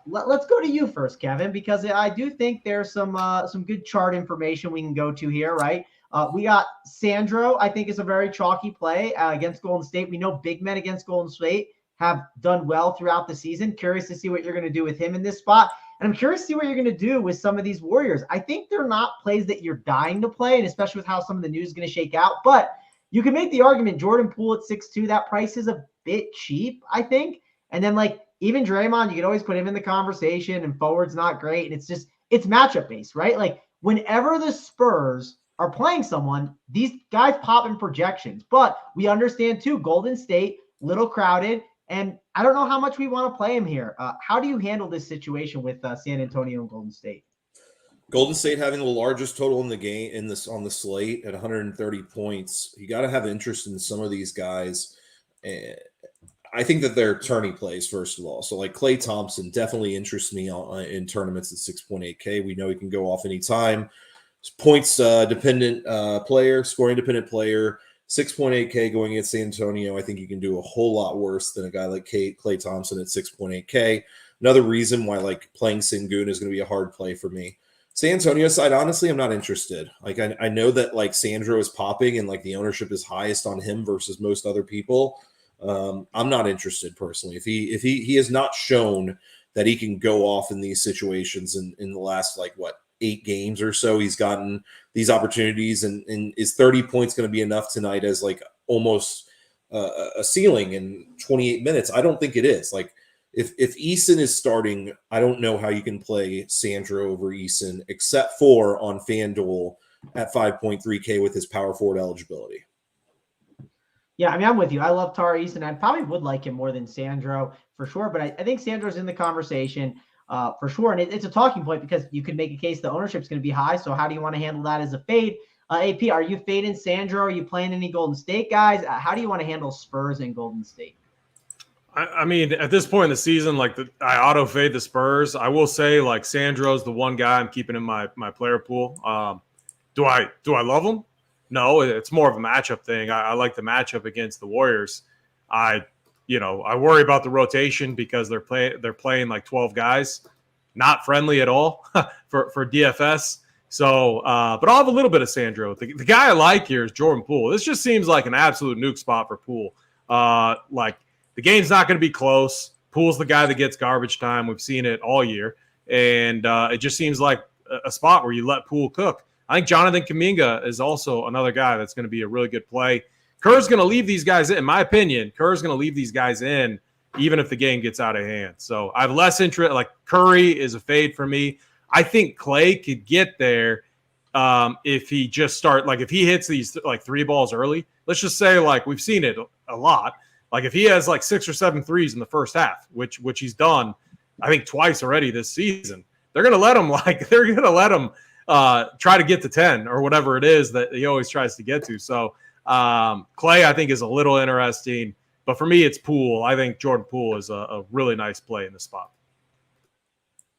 Let's go to you first, Kevin, because I do think there's some good chart information we can go to here, right? We got Sandro, I think is a very chalky play against Golden State. We know big men against Golden State have done well throughout the season. Curious to see what you're going to do with him in this spot. And I'm curious to see what you're going to do with some of these Warriors. I think they're not plays that you're dying to play, and especially with how some of the news is going to shake out. But you can make the argument Jordan Poole at 6'2", that price is a bit cheap, I think. And then even Draymond, you can always put him in the conversation, and forward's not great. And it's matchup based, right? Like whenever the Spurs are playing someone, these guys pop in projections. But we understand too, Golden State, little crowded, and I don't know how much we want to play him here. How do you handle this situation with San Antonio and Golden State? Golden State having the largest total in the game on the slate at 130 points. You got to have interest in some of these guys. I think that they're tourney plays, first of all. So like Klay Thompson definitely interests me in tournaments at 6.8K. We know he can go off anytime. Points dependent player, scoring dependent player, 6.8K going against San Antonio. I think you can do a whole lot worse than a guy like Klay Thompson at 6.8K. Another reason why playing Sengun is going to be a hard play for me. San Antonio side, honestly, I'm not interested. I know that Sandro is popping and the ownership is highest on him versus most other people. I'm not interested personally. If he has not shown that he can go off in these situations in the last 8 games or so, he's gotten these opportunities, and is 30 points going to be enough tonight as almost a ceiling in 28 minutes? I don't think it is. If Eason is starting, I don't know how you can play Sandro over Eason except for on FanDuel at 5.3K with his power forward eligibility. Yeah, I mean, I'm with you. I love Tari Eason. I probably would like him more than Sandro. for sure. But I think Sandro's in the conversation for sure. And it's a talking point because you could make a case the ownership's going to be high. So how do you want to handle that as a fade? AP, are you fading Sandro? Are you playing any Golden State guys? How do you want to handle Spurs and Golden State? I mean, at this point in the season, like I auto fade the Spurs. I will say, like Sandro's the one guy I'm keeping in my player pool. Do I love him? No, it's more of a matchup thing. I like the matchup against the Warriors. I worry about the rotation because they're playing like 12 guys, not friendly at all for DFS. So, but I'll have a little bit of Sandro. The guy I like here is Jordan Poole. This just seems like an absolute nuke spot for Poole. Like the game's not going to be close. Poole's the guy that gets garbage time. We've seen it all year, and it just seems like a spot where you let Poole cook. I think Jonathan Kuminga is also another guy that's going to be a really good play. Kerr's going to leave these guys in my opinion. Kerr's going to leave these guys in even if the game gets out of hand. So I have less interest. Like Curry is a fade for me. I think Clay could get there if he just if he hits these like 3 balls early. Let's just say like we've seen it a lot. Like if he has like 6 or 7 threes in the first half, which he's done, I think twice already this season, they're going to let him try to get to 10 or whatever it is that he always tries to get to. So Clay, I think, is a little interesting. But for me, it's Poole. I think Jordan Poole is a really nice play in the spot.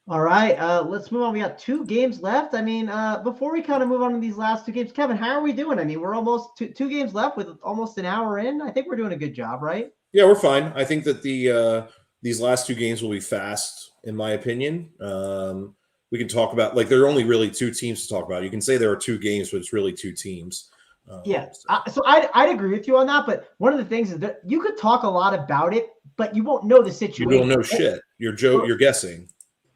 All right, let's move on. We got 2 games left. I mean, before we kind of move on to these last 2 games, Kevin, how are we doing? I mean, we're almost 2 games left with almost an hour in. I think we're doing a good job, right? Yeah, we're fine. I think that these last 2 games will be fast, in my opinion. We can talk about, like, there are only really 2 teams to talk about. You can say there are 2 games, but it's really 2 teams. So I'd agree with you on that. But one of the things is that you could talk a lot about it, but you won't know the situation. You don't know shit. You're guessing.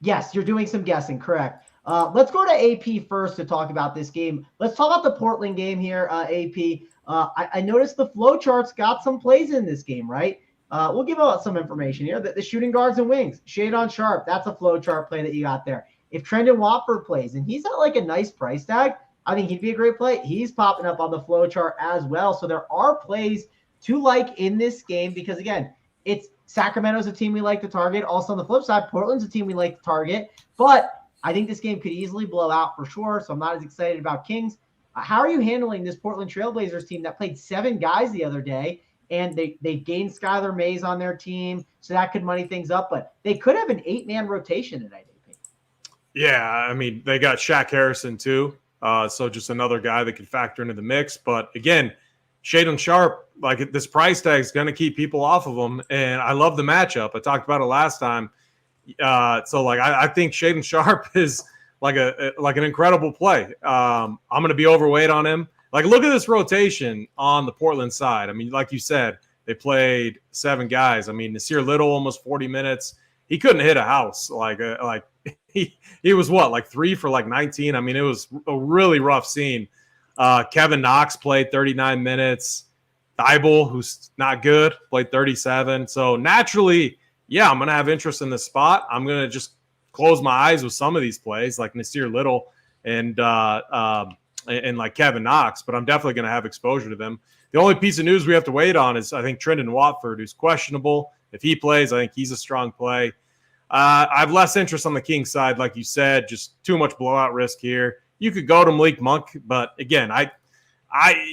Yes, you're doing some guessing. Correct. Let's go to AP first to talk about this game. Let's talk about the Portland game here, AP. I noticed the flow charts got some plays in this game, right? We'll give out some information here. The shooting guards and wings, Shadon Sharp, that's a flow chart play that you got there. If Trendon Watford plays, and he's at like a nice price tag, I think he'd be a great play. He's popping up on the flow chart as well. So there are plays to like in this game because, again, it's Sacramento's a team we like to target. Also on the flip side, Portland's a team we like to target. But I think this game could easily blow out for sure. So I'm not as excited about Kings. How are you handling this Portland Trailblazers team that played 7 guys the other day, and they gained Skylar Mays on their team, so that could money things up. But they could have an 8-man rotation tonight. Yeah, I mean, they got Shaq Harrison too. So just another guy that could factor into the mix. But again, Shadon Sharp, like this price tag is going to keep people off of him. And I love the matchup. I talked about it last time. So like, I think Shadon Sharp is like an incredible play. I'm going to be overweight on him. Like, look at this rotation on the Portland side. I mean, like you said, they played 7 guys. I mean, Nasir Little, almost 40 minutes. He couldn't hit a house. He was what, like 3 for like 19. I mean, it was a really rough scene. Kevin Knox played 39 minutes. Thibault, who's not good, played 37. So naturally, yeah, I'm going to have interest in this spot. I'm going to just close my eyes with some of these plays like Nasir Little and like Kevin Knox, but I'm definitely going to have exposure to them. The only piece of news we have to wait on is, I think, Trendon Watford, who's questionable. If he plays, I think he's a strong play. I have less interest on the Kings side, like you said, just too much blowout risk here. You could go to Malik Monk, but again,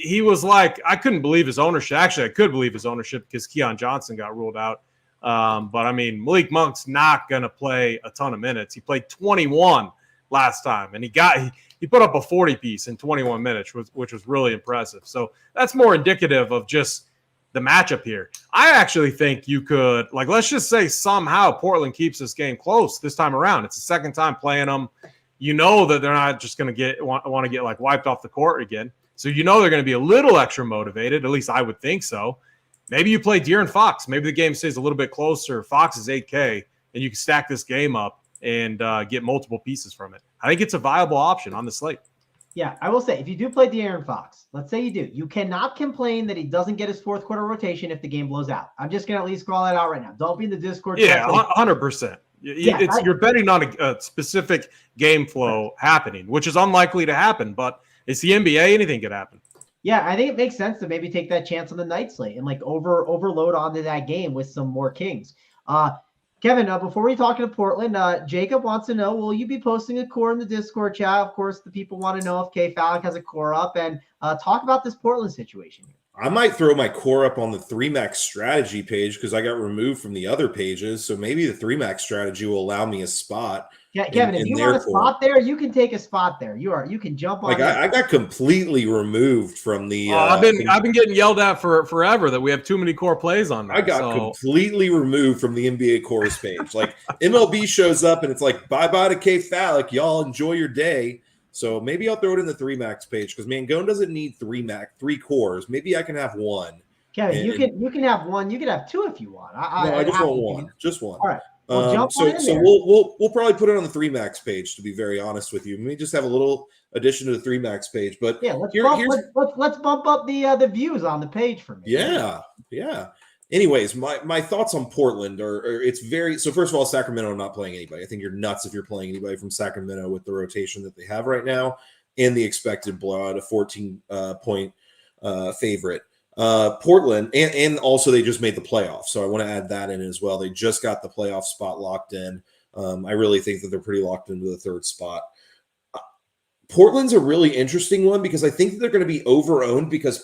he was like, I couldn't believe his ownership. Actually, I could believe his ownership because Keon Johnson got ruled out. But I mean, Malik Monk's not going to play a ton of minutes. He played 21 last time, and he put up a 40 piece in 21 minutes, which was really impressive. So that's more indicative of just the matchup here. I actually think you could, like, let's just say somehow Portland keeps this game close this time around. It's the second time playing them. You know that they're not just going to want to get like wiped off the court again. So you know they're going to be a little extra motivated. At least I would think so. Maybe you play De'Aaron Fox. Maybe the game stays a little bit closer. Fox is 8K, and you can stack this game up and get multiple pieces from it. I think it's a viable option on the slate. Yeah, I will say, if you do play De'Aaron Fox, let's say you do, you cannot complain that he doesn't get his 4th quarter rotation if the game blows out. I'm just going to at least call that out right now. Don't be in the Discord. Yeah, 100%. You're betting on a specific game flow happening, which is unlikely to happen, but it's the NBA. Anything could happen. Yeah, I think it makes sense to maybe take that chance on the night slate and like overload onto that game with some more Kings. Kevin, before we talk to Portland, Jacob wants to know, will you be posting a core in the Discord chat? Of course, the people want to know if K Fallick has a core up, and talk about this Portland situation. I might throw my core up on the 3max strategy page because I got removed from the other pages. So maybe the 3max strategy will allow me a spot. Yeah, Kevin, if you want a spot there, you can take a spot there. You can jump on. Like I got completely removed from the. I've been getting yelled at for forever that we have too many core plays on there. I got completely removed from the NBA cores page. Like MLB shows up and it's like bye to K Fallick. Y'all enjoy your day. So maybe I'll throw it in the 3max page because Mangone doesn't need 3 cores. Maybe I can have one. Kevin, you can have one. You can have two if you want. I just want one. Just one. All right. Well, so we'll probably put it on the 3max page. To be very honest with you, we just have a little addition to the 3max page. But yeah, let's bump up the views on the page for me. Yeah. Anyways, my thoughts on Portland are it's very so. First of all, Sacramento not playing anybody. I think you're nuts if you're playing anybody from Sacramento with the rotation that they have right now and the expected blowout, a 14 point favorite. Portland and also they just made the playoffs, so I want to add that in as well. They just got the playoff spot locked in. I really think that they're pretty locked into the third spot. Portland's a really interesting one because I think that they're going to be over-owned because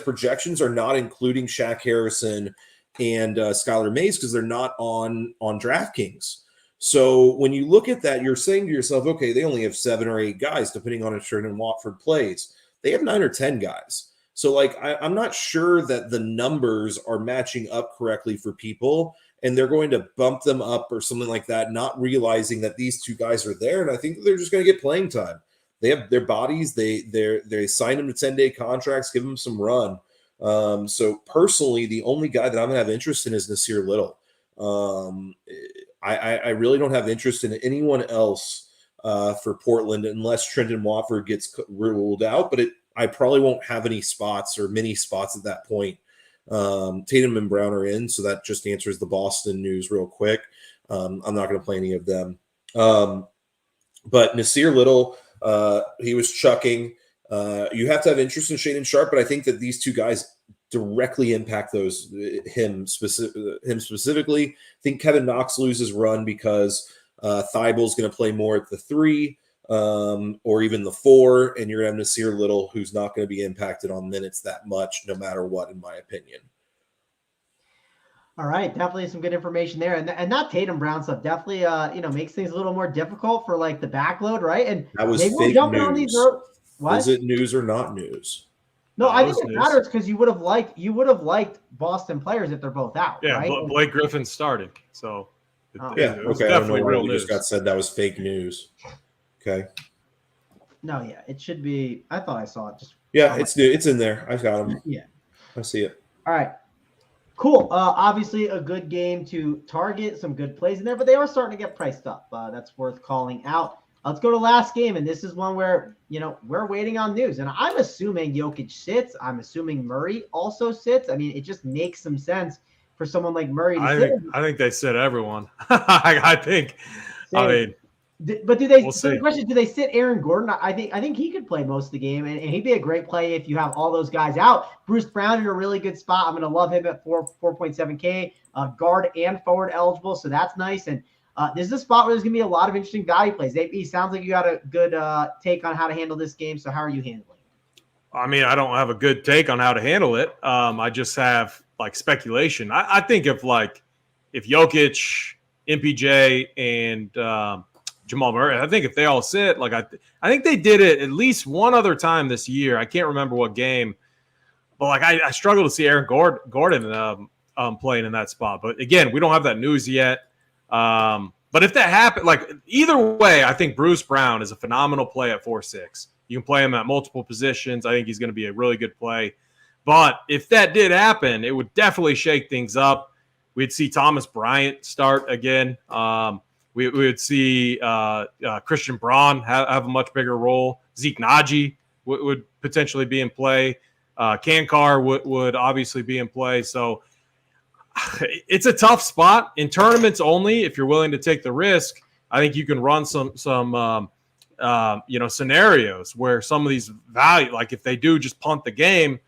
projections are not including Shaq Harrison and Skylar Mays because they're not on DraftKings. So when you look at that, you're saying to yourself, okay, they only have 7 or 8 guys, depending on if Trent Watford plays. They have 9 or 10 guys. So like I'm not sure that the numbers are matching up correctly for people, and they're going to bump them up or something like that, not realizing that these 2 guys are there. And I think that they're just going to get playing time. They have their bodies. They signed them to 10-day contracts, give them some run. So personally, the only guy that I'm gonna have interest in is Nasir Little. I really don't have interest in anyone else for Portland unless Trenton Watford gets ruled out. But I probably won't have any spots or many spots at that point. Tatum and Brown are in, so that just answers the Boston news real quick. I'm not going to play any of them. But Nasir Little. He was chucking. You have to have interest in Shaedon Sharp, but I think that these 2 guys directly impact him specifically. I think Kevin Knox loses run because Thybulle's going to play more at the 3 or even the 4, and you're going to have Nasir Little, who's not going to be impacted on minutes that much, no matter what, in my opinion. All right, definitely some good information there, and that Tatum Brown stuff definitely makes things a little more difficult for like the backload, right? And that was fake news. On these what? Is it news or not news? No, I think it matters because you would have liked Boston players if they're both out. Yeah, right? Blake Griffin started, so it was definitely real news. You just got said that was fake news. Okay. No, yeah, it should be. I thought I saw it. It's in there. I've got them. Yeah, I see it. All right. Cool. Obviously, a good game to target, some good plays in there, but they are starting to get priced up. That's worth calling out. Let's go to last game, and this is one where, we're waiting on news. And I'm assuming Jokic sits. I'm assuming Murray also sits. I mean, it just makes some sense for someone like Murray to sit. I think they sit everyone. I think. Same. I mean. But do they? We'll so the question: do they sit Aaron Gordon? I think he could play most of the game, and he'd be a great play if you have all those guys out. Bruce Brown in a really good spot. I'm going to love him at 4.7K, guard and forward eligible, so that's nice. And this is a spot where there's going to be a lot of interesting value plays. AP, sounds like you got a good take on how to handle this game. So how are you handling it? I mean, I don't have a good take on how to handle it. I just have like speculation. I think if Jokic, MPJ, and Jamal Murray, I think if they all sit, like I think they did it at least one other time this year. I can't remember what game, but like I struggle to see Aaron Gordon playing in that spot. But again, we don't have that news yet. But if that happened, like either way, I think Bruce Brown is a phenomenal play at 4.6. You can play him at multiple positions. I think he's going to be a really good play. But if that did happen, it would definitely shake things up. We'd see Thomas Bryant start again. We would see Christian Braun have a much bigger role. Zeke Naji would potentially be in play. Kankar would obviously be in play. So it's a tough spot in tournaments only. If you're willing to take the risk, I think you can run some scenarios where some of these value, like if they do just punt the game,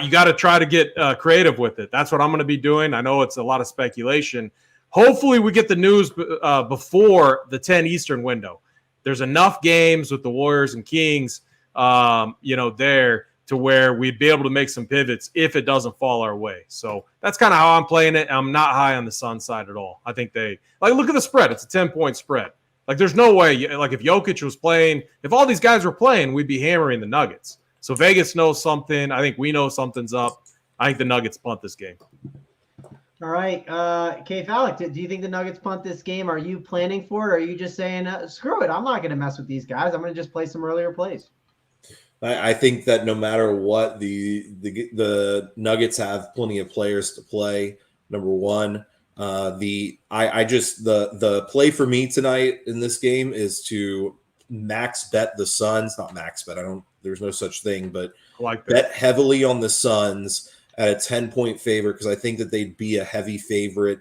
You got to try to get creative with it. That's what I'm going to be doing. I know it's a lot of speculation. Hopefully we get the news before the 10 Eastern window. There's enough games with the Warriors and Kings, there to where we'd be able to make some pivots if it doesn't fall our way. So that's kind of how I'm playing it. I'm not high on the Sun side at all. I think look at the spread. It's a 10-point spread. Like, there's no way, like, if Jokic was playing, if all these guys were playing, we'd be hammering the Nuggets. So Vegas knows something. I think we know something's up. I think the Nuggets punt this game. All right. Kay Fallick, do you think the Nuggets punt this game? Are you planning for it? Or are you just saying, screw it, I'm not going to mess with these guys. I'm going to just play some earlier plays? I think that no matter what, the Nuggets have plenty of players to play. Number one, the play for me tonight in this game is to max bet the Suns. Not max bet. There's no such thing, but bet heavily on the Suns at a 10-point favorite because I think that they'd be a heavy favorite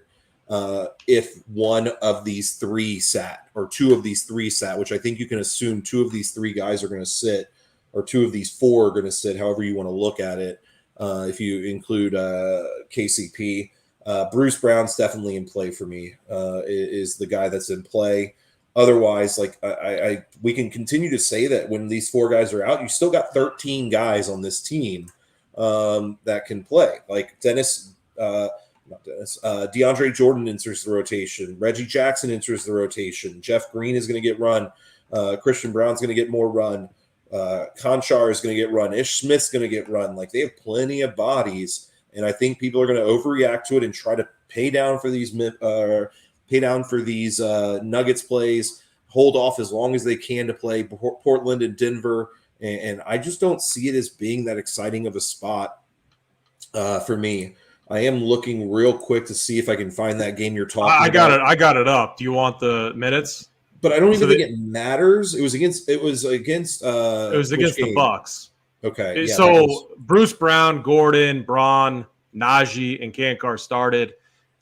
if one of these three sat or two of these three sat, which I think you can assume two of these three guys are going to sit. Or two of these four are going to sit, however you want to look at it. If you include KCP, Bruce Brown's definitely in play for me. Is the guy that's in play. Otherwise, like we can continue to say that when these four guys are out, you still got 13 guys on this team that can play. Like DeAndre Jordan enters the rotation. Reggie Jackson enters the rotation. Jeff Green is going to get run. Christian Brown's going to get more run. Conchar is going to get run. Ish Smith's going to get run. Like, they have plenty of bodies, and I think people are going to overreact to it and try to pay down for these Nuggets plays, hold off as long as they can to play Portland and Denver, and I just don't see it as being that exciting of a spot for me. I am looking real quick to see if I can find that game you're talking about. I got it up. Do you want the minutes? But I don't even think it matters. It was against the Bucks. Okay. Yeah, so Bruce Brown, Gordon, Braun, Najee, and Kankar started.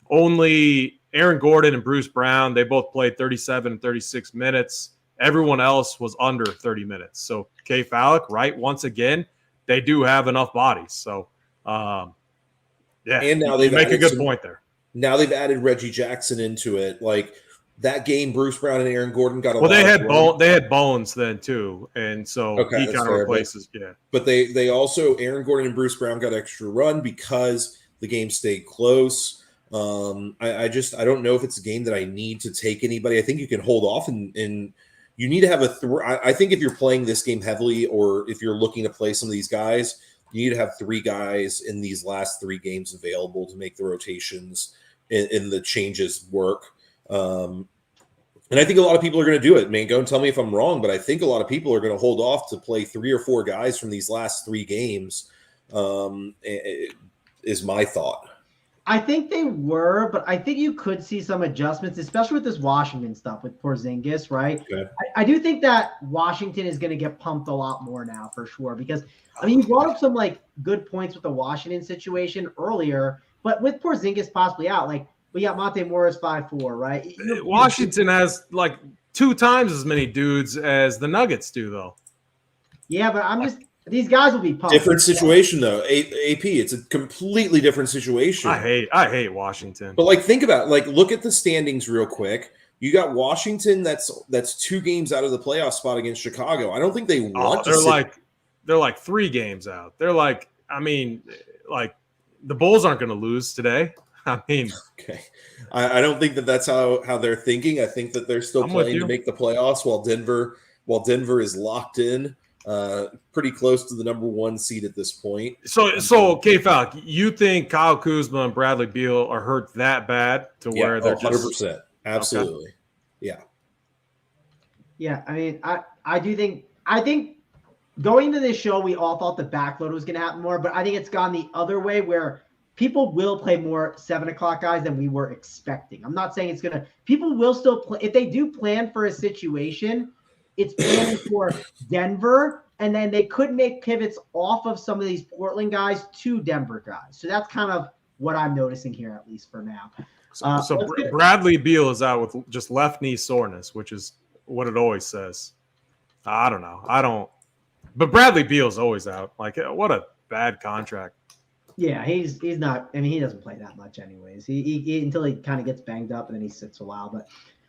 Only Aaron Gordon and Bruce Brown, they both played 37 and 36 minutes. Everyone else was under 30 minutes. So Kay Fallick, right? Once again, they do have enough bodies. So and now they make a good point there. Now they've added Reggie Jackson into it. Like, that game, Bruce Brown and Aaron Gordon got a lot. They had Bones then too, and so he kind of replaces. But they also, Aaron Gordon and Bruce Brown got extra run because the game stayed close. I don't know if it's a game that I need to take anybody. I think you can hold off and you need to have I think if you're playing this game heavily, or if you're looking to play some of these guys, you need to have three guys in these last three games available to make the rotations and the changes work. And I think a lot of people are going to do it. Man, go and tell me if I'm wrong, but I think a lot of people are going to hold off to play three or four guys from these last three games, is my thought. I think they were, but I think you could see some adjustments, especially with this Washington stuff with Porzingis, right? Okay. I do think that Washington is going to get pumped a lot more now for sure, because, I mean, you brought up some, like, good points with the Washington situation earlier, but with Porzingis possibly out, like, we got Monte Morris 5'4", right? Washington has like 2 times as many dudes as the Nuggets do, though. Yeah, but these guys will be pumped. Different situation, though. AP, it's a completely different situation. I hate Washington. But, like, think about it. Like, look at the standings real quick. You got Washington that's 2 games out of the playoff spot against Chicago. I don't think they want to. They're like 3 games out. They're like, I mean, like, the Bulls aren't going to lose today. I mean, okay. I don't think that's how they're thinking. I think that they're still playing to make the playoffs while Denver is locked in, pretty close to the number 1 seed at this point. So K-Falk, you think Kyle Kuzma and Bradley Beal are hurt that bad to where they're 100%. Absolutely. Okay. Yeah. Yeah. I mean, I think going into this show, we all thought the backload was going to happen more, but I think it's gone the other way where people will play more 7 o'clock guys than we were expecting. I'm not saying it's going to – people will still play – if they do plan for a situation, it's planning for Denver, and then they could make pivots off of some of these Portland guys to Denver guys. So that's kind of what I'm noticing here, at least for now. So Bradley Beal is out with just left knee soreness, which is what it always says. I don't know. But Bradley Beal's always out. Like, what a bad contract. Yeah, he's not. I mean, he doesn't play that much anyways. He until he kind of gets banged up and then he sits a while. But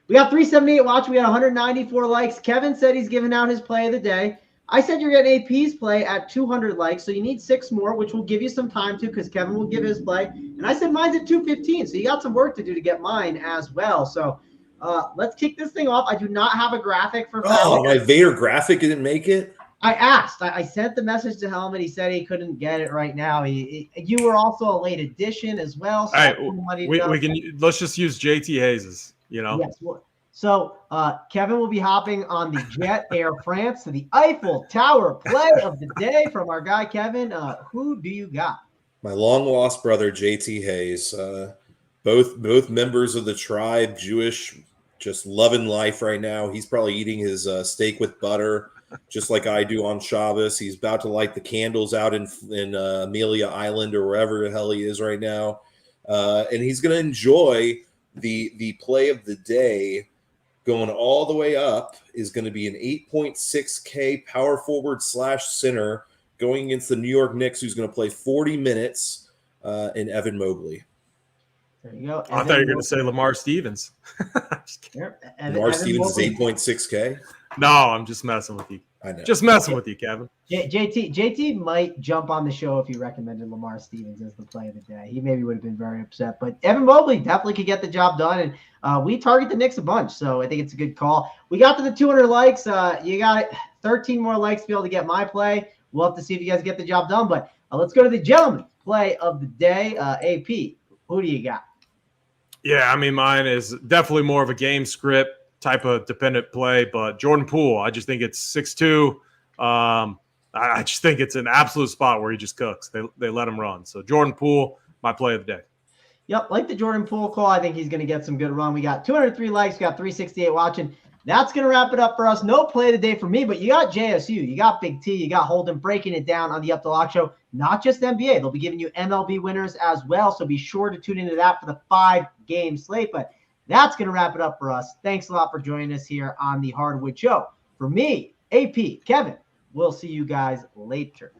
we got 378 watch. We got 194 likes. Kevin said he's giving out his play of the day. I said you're getting AP's play at 200 likes, so you need 6 more, which will give you some time to, because Kevin will give his play. And I said mine's at 215, so you got some work to do to get mine as well. So let's kick this thing off. I do not have a graphic for. My Vader graphic didn't make it. I asked. I sent the message to Helmet. He said he couldn't get it right now. You were also a late addition as well. So all right, we can let's just use JT Hayes's. Yes. So Kevin will be hopping on the Jet Air France to the Eiffel Tower play of the day from our guy Kevin. Who do you got? My long lost brother JT Hayes. Both members of the tribe, Jewish, just loving life right now. He's probably eating his steak with butter, just like I do on Shabbos. He's about to light the candles out in Amelia Island or wherever the hell he is right now, and he's going to enjoy the play of the day. Going all the way up is going to be an 8.6K power forward / center going against the New York Knicks, who's going to play 40 minutes in Evan Mobley. There you go. I thought you were going to say Lamar Stevens. Lamar Stevens is 8.6K. No, I'm just messing with you. I know. Just messing with you, Kevin. JT might jump on the show if you recommended Lamar Stevens as the play of the day. He maybe would have been very upset. But Evan Mobley definitely could get the job done. And we target the Knicks a bunch, so I think it's a good call. We got to the 200 likes. You got 13 more likes to be able to get my play. We'll have to see if you guys get the job done. But let's go to the gentleman's play of the day. AP, who do you got? Yeah, I mean, mine is definitely more of a game script type of dependent play, but Jordan Poole, I just think it's 6'2". I just think it's an absolute spot where he just cooks. They let him run. So Jordan Poole, my play of the day. Yep, like the Jordan Poole call. I think he's going to get some good run. We got 203 likes. We got 368 watching. That's going to wrap it up for us. No play of the day for me, but you got JSU. You got Big T. You got Holden breaking it down on the Up the Lock show. Not just NBA. They'll be giving you MLB winners as well, so be sure to tune into that for the 5-game slate. But that's going to wrap it up for us. Thanks a lot for joining us here on the Hardwood Show. For me, AP, Kevin, we'll see you guys later.